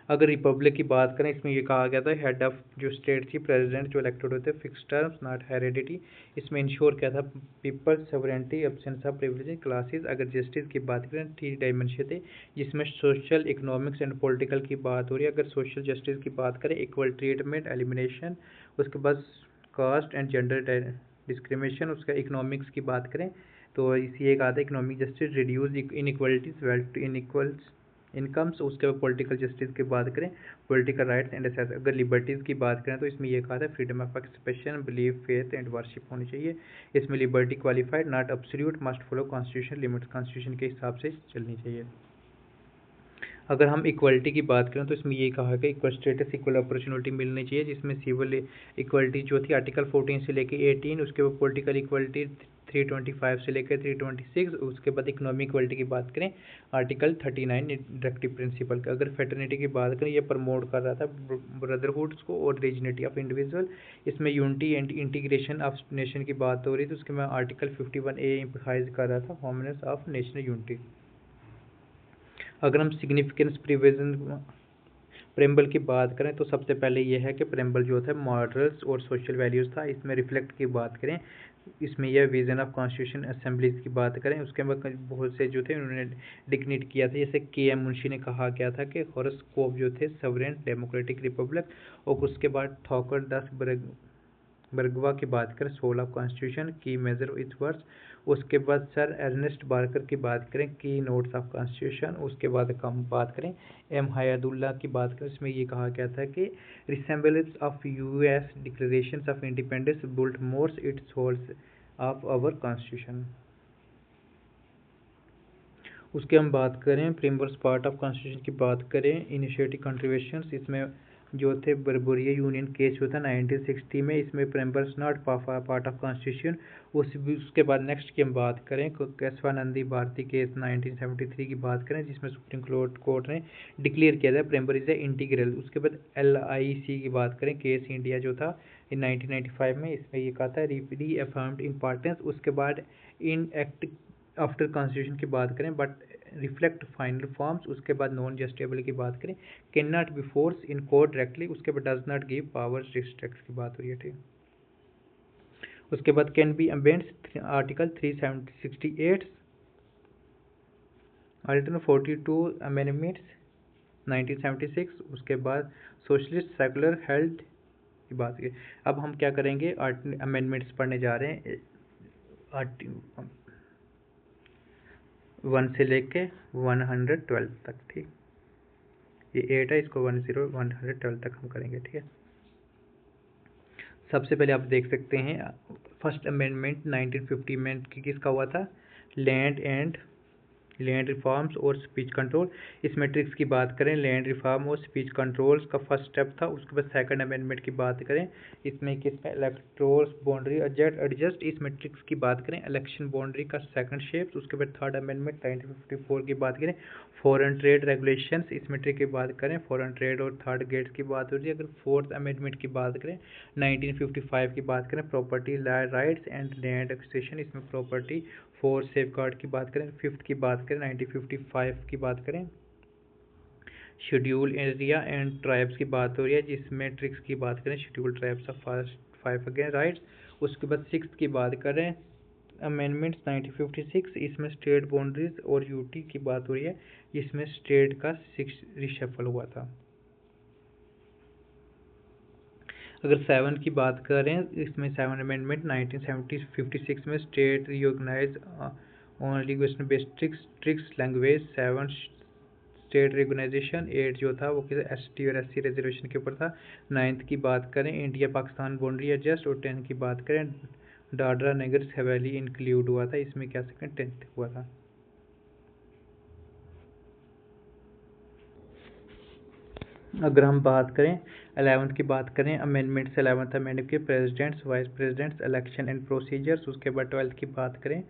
अगर रिपब्लिक की बात करें, इसमें ये कहा गया था हेड ऑफ जो स्टेट थी, प्रेसिडेंट जो इलेक्टेड होते फिक्स टर्म्स नॉट हेरेडिटी। इसमें इंश्योर क्या था, people sovereignty, absence of privilege classes. अगर जस्टिस की बात करें, 3 डायमेंशन थे जिसमें सोशल, इकोनॉमिक्स एंड पॉलिटिकल की बात हो रही है। अगर सोशल जस्टिस की बात करें, इक्वल ट्रीटमेंट, एलिमिनेशन, उसके बाद कास्ट एंड जेंडर डिस्क्रिमिनेशन। उसका इकोनॉमिक्स की बात करें तो इसी एक आता है economic justice, reduce inequalities, wealth inequals incomes. उसके बाद पॉलिटिकल जस्टिस की बात करें, पॉलिटिकल राइट्स एंड एसेस। अगर लिबर्टीज़ की बात करें तो इसमें यह कहा था freedom of expression, belief, faith and worship होनी चाहिए। इसमें liberty qualified not absolute, must follow constitution limits, constitution के हिसाब से चलनी चाहिए। अगर हम इक्वलिटी की बात करें तो इसमें ये कहा कि इक्वल स्टेटस, इक्वल अपॉर्चुनिटी मिलनी चाहिए, जिसमें सिविल इक्वलिटी जो थी आर्टिकल 14 से लेकर 18, उसके बाद पॉलिटिकल इक्वलिटी 325 से लेकर 326, उसके बाद इकोनॉमिक इक्वलिटी की बात करें आर्टिकल 39 डायरेक्टिव प्रिंसिपल का। अगर फेटर्निटी की बात करें, ये प्रमोट कर रहा था ब्रदरहुड्स को और रीजनिटी ऑफ इंडिविजुअल। इसमें unity and integration of nation की बात हो रही थी, उसके में आर्टिकल 51A एम्फसाइज कर रहा था होमनेस ऑफ नेशनल यूनिटी। अगर हम सिग्निफिकेंस प्रिविजन प्रेम्बल की बात करें तो सबसे पहले यह है कि प्रेम्बल जो था मॉरल्स और सोशल वैल्यूज़ था। इसमें रिफ्लेक्ट की बात करें, इसमें यह विजन ऑफ कॉन्स्टिट्यूशन असेंबलीज की बात करें, उसके बाद बहुत से जो थे उन्होंने डिग्नेट किया था, जैसे KM मुंशी ने कहा गया था कि हॉरोस्कोप जो थे सवरेन डेमोक्रेटिक रिपब्लिक। और उसके बाद थॉकर दास बर्गवा की बात करें, सोल ऑफ कॉन्स्टिट्यूशन की मेजर विथ वर्ड्स। उसके बाद सर अर्नेस्ट बार्कर की बात करें, की नोट्स ऑफ कॉन्स्टिट्यूशन। उसके बाद हम बात करें M हयातुल्लाह की बात करें, इसमें ये कहा गया था कि resemblance of US declaration of independence built mores its holes of our constitution. उसके हम बात करें प्रीम्बर्स पार्ट ऑफ कॉन्स्टिट्यूशन की बात करें, इनिशिएटिव कंट्रीब्यूशंस। इसमें जो थे बर्बरिया यूनियन केस जो था 1960 में, इसमें प्रेम्बर्स नॉट पार्ट ऑफ कॉन्स्टिट्यूशन। उसके बाद नेक्स्ट की हम बात करें केशवानंदी भारती केस 1973 की बात करें, जिसमें सुप्रीम कोर्ट ने डिक्लेयर किया था प्रेम्बर इज ए इंटीग्रल। उसके बाद LIC की बात करें, केस इंडिया जो था इन 1995 में, इसमें ये कहा था रीअफर्म्ड इम्पॉर्टेंस। उसके बाद इन एक्ट आफ्टर कॉन्स्टिट्यूशन की बात करें बट रिफ्लेक्ट फाइनल फॉर्म्स। उसके बाद नॉन जस्टिबल की बात करें, can not be force in court directly. उसके बाद does not give powers restrict की बात हो रही है, ठीक। उसके बाद can be amends article 368, article 42 amendments 1976। उसके बाद सोशलिस्ट सेकुलर हेल्थ की बात की। अब हम क्या करेंगे, अमेंडमेंट्स पढ़ने जा रहे हैं 1 से लेके 112 तक, ठीक। ये 8 है, इसको 112 तक हम करेंगे, ठीक है। सबसे पहले आप देख सकते हैं फर्स्ट अमेंडमेंट 1950 में किसका हुआ था, लैंड रिफॉर्म्स और स्पीच कंट्रोल। इस मैट्रिक्स की बात करें, लैंड रिफॉर्म और स्पीच कंट्रोल्स का फर्स्ट स्टेप था। उसके बाद सेकंड अमेंडमेंट की बात करें, इसमें किसमें इलेक्टोरल बाउंड्री एडजस्ट। इस मैट्रिक्स की बात करें, इलेक्शन बाउंड्री का सेकंड शेप। उसके बाद थर्ड अमेंडमेंट 1954 की बात करें, फॉरेन ट्रेड रेगुलेशंस। इस मैट्रिक की बात करें, फॉरेन ट्रेड और थर्ड गेट्स की बात हो रही है। अगर फोर्थ अमेंडमेंट की बात करें 1955 की बात करें, property rights and land acquisition. इसमें प्रॉपर्टी फोर सेफ गार्ड की बात करें। फिफ्थ की बात करें 1955 की बात करें, शेड्यूल एरिया एंड ट्राइब्स की बात हो रही है, जिसमें ट्रिक्स की बात करें, schedule tribes of first 5 again rights. उसके बाद सिक्स की बात करें अमेंडमेंट्स 1956, इसमें स्टेट बाउंड्रीज और यूटी की बात हो रही है, जिसमें स्टेट का 6 रिशफल हुआ था। अगर 7 की बात करें, इसमें 7 अमेंडमेंट 1956 में state recognize only question based tricks language. 7 state recognition. 8 जो था वो किसी ST और SC रिजर्वेशन के ऊपर था। 9th की बात करें इंडिया पाकिस्तान बाउंड्री एडजस्ट। और 10th की बात करें दादरा नगर हवेली इंक्लूड हुआ था, इसमें क्या सेकंड 10th हुआ था। अगर हम बात करें 11th की बात करें, अमेंडमेंट्स 11th अमेंडमेंट के presidents vice presidents election and procedures. उसके बाद 12th की बात करें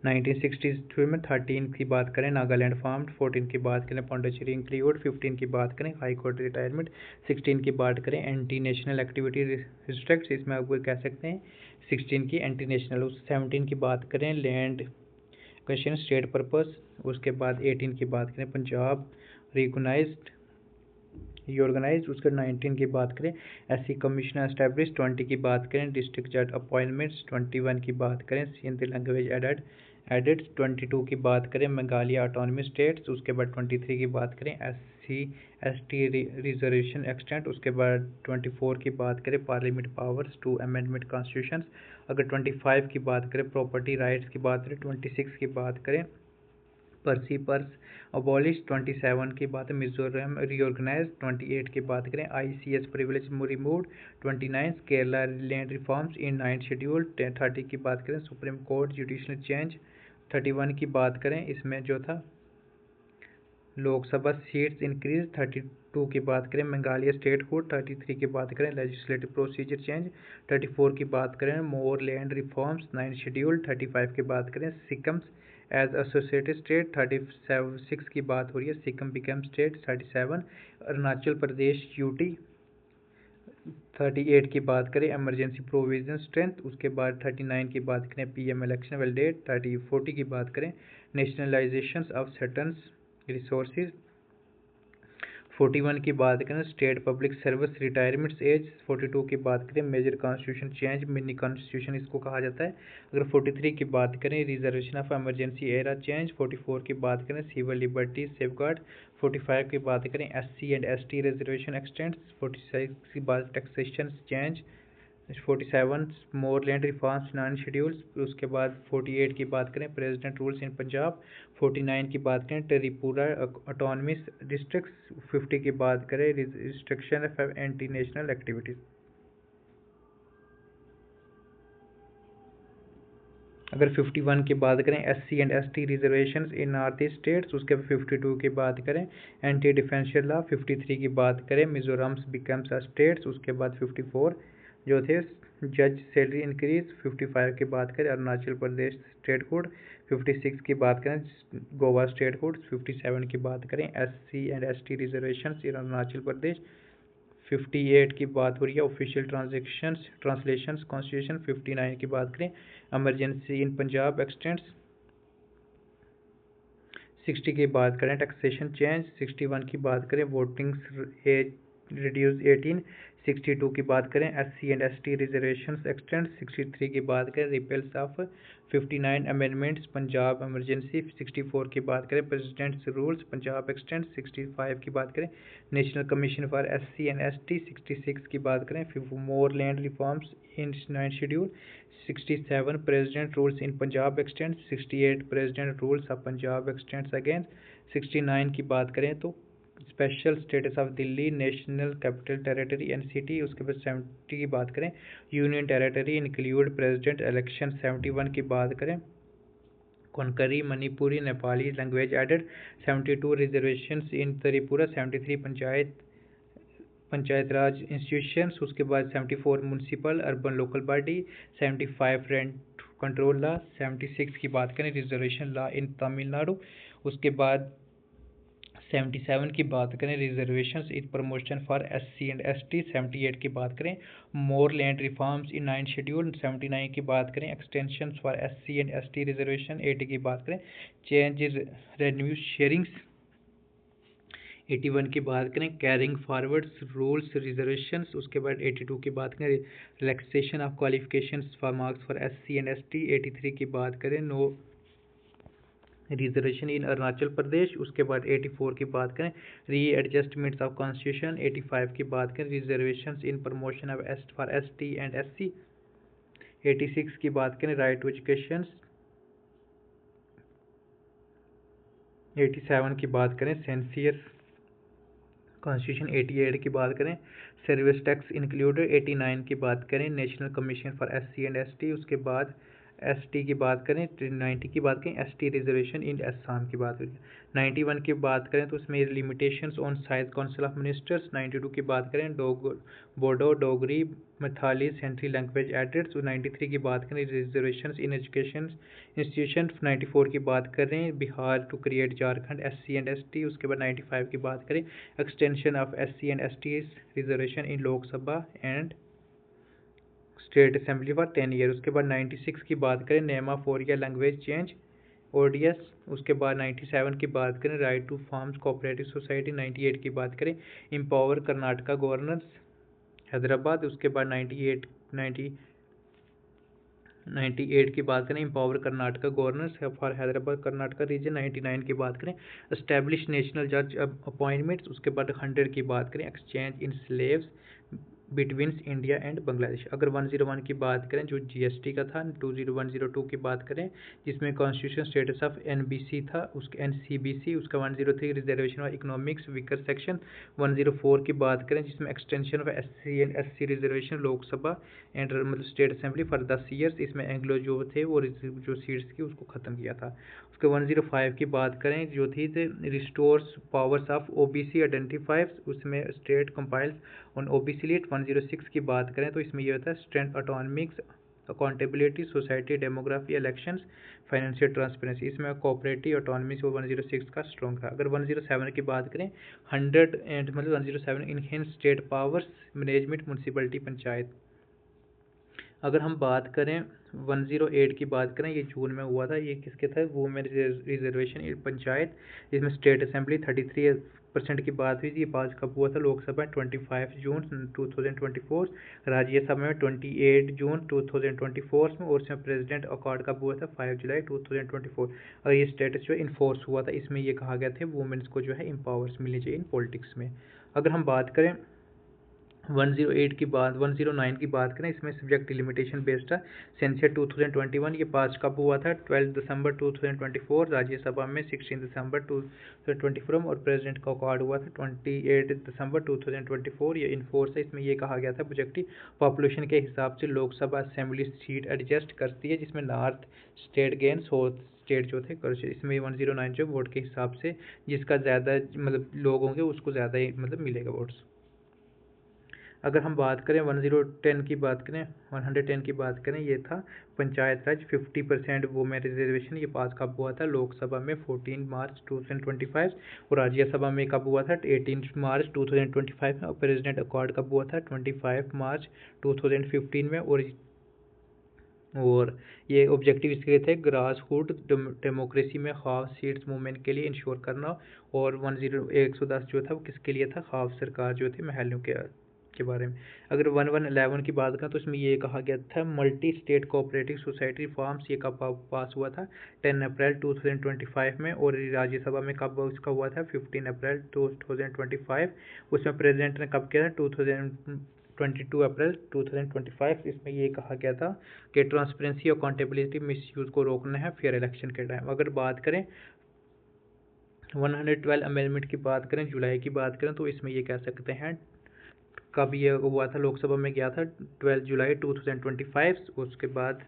1963 में, 13 की बात करें नागालैंड फॉर्म्ड, 14 की बात करें पौंडीचेरी इंक्लूड, 15 की बात करें हाई कोर्ट रिटायरमेंट, 16 की बात करें एंटी नेशनल एक्टिविटी रिस्ट्रिक्ट्स। इसमें आप कह सकते हैं 16 की एंटी नेशनल। 17 की बात करें लैंड क्वेश्चन स्टेट पर्पस। उसके बाद 18 की बात करें पंजाब रिकॉग्नाइज्ड रीऑर्गेनाइज। उसके 19 की बात करें एससी कमीशन एस्टेब्लिश। 20 की बात करें डिस्ट्रिक्ट जज अपॉइंटमेंट्स। 21 की बात करें सिंध लैंग्वेज एडेड। 22 की बात करें मेघालय ऑटोनॉमस स्टेट्स। उसके बाद 23 की बात करें SC ST रिजर्वेशन एक्सटेंट। उसके बाद 24 की बात करें parliament powers to amendment constitution. अगर 25 की बात करें प्रॉपर्टी राइट्स की बात करें। 26 की बात करें पर्सी पर्स अबॉलिश। 27 की बात है मिजोरम रीऑर्गेनाइज। 28 की बात करें ICS privilege removed. 29 Kerala land reforms in 9th schedule. 30 की बात करें सुप्रीम कोर्ट जुडिशल चेंज। 31 की बात करें इसमें जो था लोकसभा सीट्स इंक्रीज। 32 की बात करें मेघालय स्टेटहुड। 33 की बात करें लेजिस्लेटिव प्रोसीजर चेंज। 34 की बात करें more land reforms 9th schedule. 35 की बात करें सिक्किम्स एज एसोसिएटेड स्टेट। 36 की बात हो रही है Sikkim become state. 37 Arunachal Pradesh UT। 38 की बात करें इमरजेंसी प्रोविजन स्ट्रेंथ। उसके बाद 39 की बात करें PM इलेक्शन वैलिडेट। 40 की बात करें नेशनलाइजेशन ऑफ सर्टन रिसोर्सेज। 41 की बात करें state public service retirement age. 42 की बात करें major constitution change mini constitution इसको कहा जाता है। अगर 43 की बात करें reservation of emergency era change. 44 की बात करें सिविल लिबर्टी सेफगार्ड। 45 की बात करें SC and ST reservation extend. 46 की बात टैक्सेशन चेंज। 47 मोर लैंड रिफॉर्म्स 9 शेड्यूल्स। उसके बाद 48 की बात करें प्रेसिडेंट रूल्स इन पंजाब। 49 की बात करें त्रिपुरा ऑटोनॉमस डिस्ट्रिक्ट्स। 50 की बात करें restriction of anti national activities. अगर 51 की बात करें SC and ST reservation in north east states. उसके बाद 52 की बात करें एंटी डिफेंशियल लॉ। 53 की बात करें मिजोरम्स बिकम्स स्टेट्स। उसके बाद 54 जो थे जज सैलरी इंक्रीज। 55 की बात करें अरुणाचल प्रदेश स्टेटहुड। 56 की बात करें गोवा स्टेटहुड। 57 की बात करें SC and ST reservation in Arunachal Pradesh. 58 की बात हो रही है ऑफिशियल ट्रांसलेशंस कॉन्स्टिट्यूशन। 59 की बात करें इमरजेंसी इन पंजाब एक्सटेंड्स। 60 की बात करें टैक्सेशन चेंज। 61 की बात करें वोटिंग एज रिड्यूस 18। 62 की बात करें SC and ST reservation extend. 63 की बात करें repels of 59 amendments Punjab emergency. 64 की बात करें प्रेसिडेंट्स रूल्स पंजाब एक्सटेंड। 65 की बात करें national commission for SC and ST। 66 की बात करें more land reforms in 9th schedule. 67 president rules in Punjab extend. 68 president rules of Punjab extends again. 69 की बात करें तो special status of Delhi national capital territory NCT। उसके बाद 70 की बात करें union territory include president election. 71 की बात करें Konkani Manipuri Nepali language added. 72 reservation in Tripura. 73 panchayat Raj institutions. उसके बाद 74 municipal urban local body. 75 rent control law. 76 की बात करें रिजर्वेशन लॉ इन तमिलनाडु। उसके बाद 77 की बात करें reservation in promotion for SC and ST। 78 की बात करें more land reforms in 9th schedule. 79 की बात करें extension for SC and ST reservation. 80 की बात करें चेंज रेवेन्यू शेयरिंग्स। 81 की बात करें कैरिंग फॉरवर्ड्स रूल्स रिजर्वेशंस। उसके बाद 82 की बात करें relaxation of qualifications for marks for SC and ST। 83 की बात करें नो रिजर्वेशन इन अरुणाचल प्रदेश। उसके बाद 84 की बात करें री एडजस्टमेंट्स ऑफ कॉन्स्टिट्यूशन। 85 की बात करें reservation in promotion of for ST and SC। 86 की बात करें राइट टू एजुकेशन। 87 की बात करें सेंसियर कॉन्स्टिट्यूशन। 88 की बात करें सर्विस टैक्स इंक्लूडेड। 89 की बात करें national commission for SC and ST। उसके बाद ST की बात करें 90 की बात करें ST रिजर्वेशन इन असम की बात करें। 91 की बात करें तो उसमें limitations on size council of ministers. 92 की बात करें Bodo Dogri Maithili central language added. 93 की बात करें रिजर्वेशन इन एजुकेशन इंस्टीट्यूशन। 94 की बात करें Bihar to create Jharkhand SC and ST। उसके बाद 95 की बात करें extension of SC and ST reservation in Lok Sabha and state assembly for 10 year. उसके बाद 96 की बात करें नेमा फोरिया लैंग्वेज चेंज। ODS। उसके बाद 97 की बात करें right to farms cooperative society. 98 की बात करें एम्पावर कर्नाटका गवर्नर्स हैदराबाद। उसके बाद 98 की बात करें empower Karnataka governors for Hyderabad Karnataka region. 99 की बात करें एस्टेब्लिश नेशनल जज अपॉइंटमेंट्स। उसके बाद 100 की बात करें exchange in slaves between India and Bangladesh. अगर 101 की बात करें जो GST का था। 20102 की बात करें जिसमें कॉन्स्टिट्यूशन स्टेटस ऑफ NBC था, उसके NCBC। उसका 103 reservation of economics weaker section. 104 की बात करें जिसमें extension of SC and SC reservation Lok Sabha and मतलब स्टेट असेंबली फॉर 10 ईयर्स। इसमें एंग्लो जो थे वो जो सीट्स की उसको ख़त्म किया था। उसके 105 की बात करें जो थी restores powers of OBC identifies, उसमें स्टेट कंपाइल्स ऑन OBC लीट। 106 की बात करें तो इसमें ये होता है strength autonomics accountability society demography elections financial transparency. इसमें कोऑपरेटिव ऑटोनॉमी 106 का स्ट्रॉन्ग था। अगर 107 की बात करें 100 एंड मतलब 107 enhance state powers management municipality panchayat. अगर हम बात करें 108 की बात करें ये जून में हुआ था, ये किसके था वुमेन रिजर्वेशन पंचायत। इसमें स्टेट असेंबली 33% की बात हुई थी। ये पास कब हुआ था लोकसभा 25 जून 2024, राज्यसभा में 28 जून 2024 में, और इसमें प्रेसिडेंट अकॉर्ड कब हुआ था 5 जुलाई 2024। और ये स्टेटस जो है इन्फोर्स हुआ था। इसमें ये कहा गया था वुमेन्स को जो है एम्पावर्स मिलनी चाहिए इन पॉलिटिक्स में। अगर हम बात करें 108 की बात 109 की बात करें इसमें सब्जेक्ट लिमिटेशन बेस्ड था। सेंसर 2021 ये पास कब हुआ था 12 दिसंबर 2024, राज्यसभा में 16 दिसंबर 2024 और प्रेसिडेंट का अकॉर्ड हुआ था 28 दिसंबर 2024। ये इन्फोर्स है। इसमें ये कहा गया था प्रोजेक्टिव पॉपुलेशन के हिसाब से लोकसभा असेंबली सीट एडजस्ट करती है, जिसमें north state gain south state जो थे कर। इसमें 109 जो वोट के हिसाब से जिसका ज़्यादा मतलब लोग होंगे उसको ज़्यादा ही मतलब मिलेगा वोट्स। अगर हम बात करें 110 की बात करें 110 की बात करें ये था पंचायत राज 50% वुमेन रिजर्वेशन। ये पास कब हुआ था लोकसभा में 14 मार्च 2025 और राज्यसभा में कब हुआ था 18 मार्च 2025 में, और प्रेसिडेंट अकॉर्ड कब हुआ था 25 मार्च 2015 में। और ये ऑब्जेक्टिव इसके लिए थे ग्रास रूट डेमोक्रेसी में हाफ सीट्स मूवमेंट के लिए इंश्योर करना। और 110 जो था वो किसके लिए था हाफ सरकार जो थी महलों के बारे में। अगर 1111 की बात करें तो इसमें ये कहा गया था multi state cooperative society forms. ये कब पास हुआ था 10 अप्रैल 2025 में, और राज्यसभा में कब उसका हुआ था 15 अप्रैल 2025। उसमें प्रेसिडेंट ने कब किया था 22 अप्रैल 2025। इसमें ये कहा गया था कि ट्रांसपेरेंसी और अकाउंटेबिलिटी मिसयूज़ को रोकना है फेयर इलेक्शन के टाइम। अगर बात करें 112 अमेंडमेंट की बात करें जुलाई की बात करें तो इसमें ये कह सकते हैं कब ये हुआ था लोकसभा में गया था 12 जुलाई 2025। उसके बाद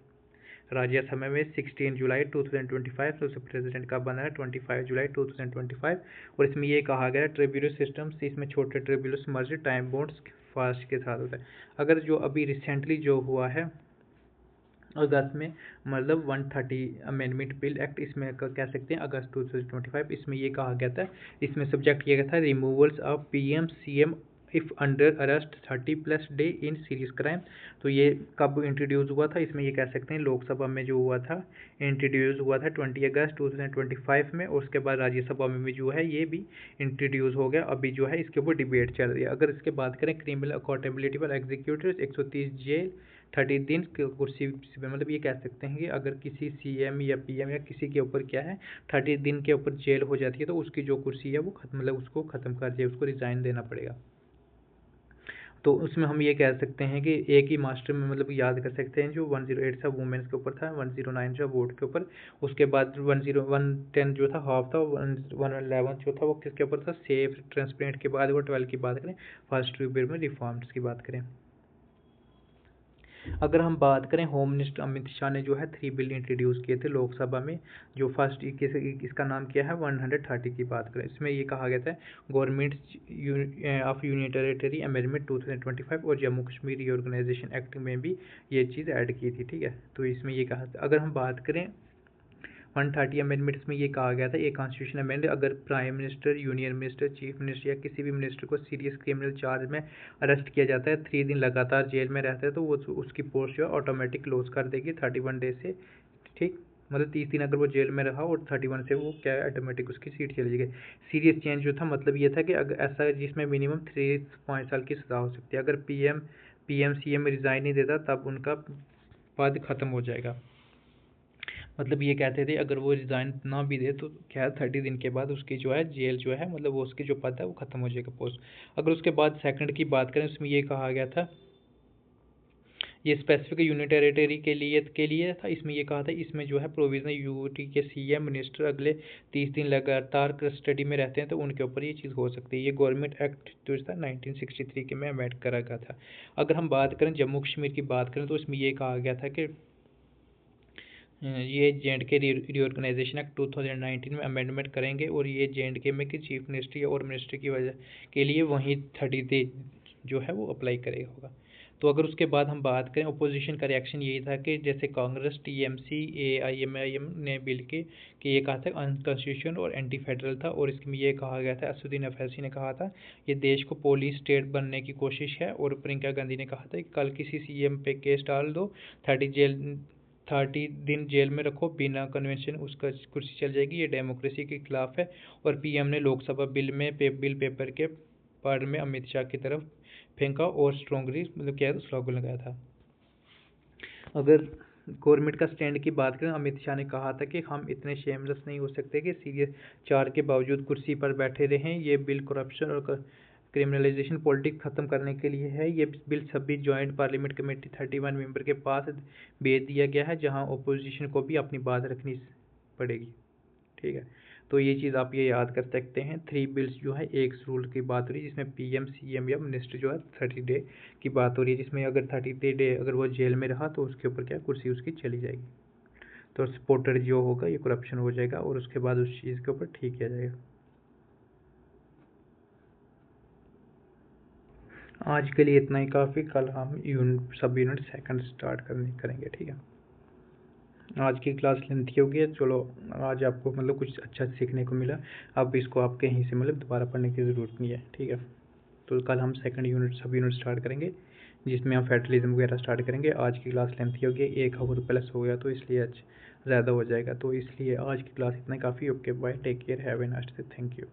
राज्यसभा में 16 जुलाई 2025। तो उससे प्रेसिडेंट का बना है 25 जुलाई 2025। और इसमें ये कहा गया ट्रिब्यूनल सिस्टम से इसमें छोटे ट्रिब्यूनल्स मर्ज टाइम बॉन्ड्स फास्ट के साथ होता है। अगर जो अभी रिसेंटली जो हुआ है अगस्त में मतलब 130 अमेंडमेंट बिल एक्ट, इसमें कह सकते हैं अगस्त 2025। इसमें ये कहा गया था इसमें सब्जेक्ट किया गया था removals of PM CM if under arrest 30+ day in serious crime. तो ये कब इंट्रोड्यूस हुआ था इसमें ये कह सकते हैं लोकसभा में जो हुआ था इंट्रोड्यूस हुआ था 20 अगस्त 2025 में, और उसके बाद राज्यसभा में भी जो है ये भी इंट्रोड्यूस हो गया। अभी जो है इसके ऊपर डिबेट चल रही है। अगर इसके बात करें क्रिमिनल अकाउंटेबिलिटी पर एग्जीक्यूटिव 130 जेल 30 दिन कुर्सी मतलब ये कह सकते हैं कि अगर किसी CM या PM या किसी के ऊपर क्या है 30 दिन के ऊपर जेल हो जाती है तो उसकी जो कुर्सी है वो खत्म मतलब उसको ख़त्म कर दिया, उसको रिज़ाइन देना पड़ेगा। तो उसमें हम ये कह सकते हैं कि एक ही मास्टर में मतलब याद कर सकते हैं जो 108 था वुमेन्स के ऊपर था, 109 जो वोट के ऊपर, उसके बाद 110 जो था हाफ था, 111 जो था वो किसके ऊपर था सेफ ट्रांसपेरेंट के बाद। वो 12 की बात करें फर्स्ट ट्रिब्यूनल में रिफॉर्म्स की बात करें। अगर हम बात करें होम मिनिस्टर अमित शाह ने जो है 3 बिल इंट्रोड्यूस किए थे लोकसभा में। जो फर्स्ट इसका नाम क्या है 130 की बात करें। इसमें ये कहा गया था government of union territory amendment 2025 और जम्मू कश्मीर रीऑर्गेनाइजेशन एक्ट में भी ये चीज़ ऐड की थी। ठीक है, तो इसमें ये कहा था। अगर हम बात करें 130 अमेंडमेंट्स में ये कहा गया था एक कॉन्स्टिट्यूशन अमेंड अगर prime minister union minister chief minister या किसी भी मिनिस्टर को सीरियस क्रिमिनल चार्ज में अरेस्ट किया जाता है 3 दिन लगातार जेल में रहता है तो वो उसकी पोस्ट जो है ऑटोमेटिक क्लोज कर देगी 31 डेज से। ठीक, मतलब 30 दिन अगर वो जेल में रहा और 31 से वो क्या ऑटोमेटिक उसकी सीट चली गई। सीरियस चेंज जो था मतलब ये था कि अगर ऐसा जिसमें मिनिमम 3-5 साल की सज़ा हो सकती है। अगर पीएम सीएम रिज़ाइन नहीं देता तब उनका पद ख़त्म हो जाएगा। मतलब ये कहते थे अगर वो रिज़ाइन ना भी दे तो क्या है 30 दिन के बाद उसकी जो है जेल जो है मतलब वो उसकी जो पद है वो ख़त्म हो जाएगा पोस्ट। अगर उसके बाद सेकंड की बात करें उसमें ये कहा गया था, ये स्पेसिफिक यूनियन टेरिटरी के लिए था। इसमें ये कहा था इसमें जो है प्रोविजनल यूटी के सीएम मिनिस्टर अगले 30 दिन लगातार कस्टडी में रहते हैं तो उनके ऊपर ये चीज़ हो सकती है। ये गवर्नमेंट एक्ट जो था 1963 के में अमेंड करा गया था। अगर हम बात करें जम्मू कश्मीर की बात करें तो इसमें ये कहा गया था कि ये जे.एंड.के रीऑर्गेनाइजेशन एक्ट 2019 में अमेंडमेंट करेंगे और ये जे.एंड.के में कि चीफ मिनिस्ट्री और मिनिस्ट्री की वजह के लिए वहीं 30 डे जो है वो अप्लाई करेगा होगा। तो अगर उसके बाद हम बात करें अपोजिशन का रिएक्शन यही था कि जैसे कांग्रेस टीएमसी एआईएमआईएम ने बिल के कि ये कहा था अनकॉन्स्टिट्यूशनल और एंटी फेडरल था और इसमें ये कहा गया था, असदुद्दीन अवैसी ने कहा था ये देश को पोलिस स्टेट बनने की कोशिश है। और प्रियंका गांधी ने कहा था कि कल किसी सीएम पे केस डाल दो, 30 दिन जेल में रखो, बिना कन्वेंशन उसका कुर्सी चल जाएगी, ये डेमोक्रेसी के खिलाफ है। और पीएम ने लोकसभा बिल पेपर के पार्ट में अमित शाह की तरफ फेंका और स्ट्रॉन्गली मतलब क्या है स्लोगन लगाया था। अगर गवर्नमेंट का स्टैंड की बात करें अमित शाह ने कहा था कि हम इतने शेमलेस नहीं हो सकते कि सीरियस 4 के बावजूद कुर्सी पर बैठे रहें। ये बिल करप्शन और क्रिमिनलाइजेशन पॉलिटिक्स ख़त्म करने के लिए है। ये बिल सभी जॉइंट पार्लियामेंट कमेटी 31 मेंबर के पास भेज दिया गया है जहां ओपोजिशन को भी अपनी बात रखनी पड़ेगी। ठीक है, तो ये चीज़ आप ये याद कर सकते हैं। 3 बिल्स जो है एक रूल की बात हो रही है जिसमें पीएम सीएम या मिनिस्टर जो है 30 डे की बात हो रही है, जिसमें अगर 30 डे अगर वो जेल में रहा तो उसके ऊपर क्या कुर्सी उसकी चली जाएगी। तो सपोर्टर जो होगा ये करप्शन हो जाएगा और उसके बाद उस चीज़ के ऊपर ठीक किया जाएगा। आज के लिए इतना ही काफ़ी। कल हम सब यूनिट सेकंड स्टार्ट करेंगे। ठीक है, आज की क्लास लेंथी होगी। चलो आज आपको मतलब कुछ अच्छा सीखने को मिला। अब इसको आप कहीं से मतलब दोबारा पढ़ने की ज़रूरत नहीं है। ठीक है, तो कल हम सेकंड यूनिट सब यूनिट स्टार्ट करेंगे जिसमें हम फेडरलिज्म वगैरह स्टार्ट करेंगे। आज की क्लास लेंथी होगी, 1 आवर प्लस हो गया तो इसलिए आज ज़्यादा हो जाएगा। तो इसलिए आज की क्लास इतना काफ़ी। Okay bye, take care, have a nice day, thank you.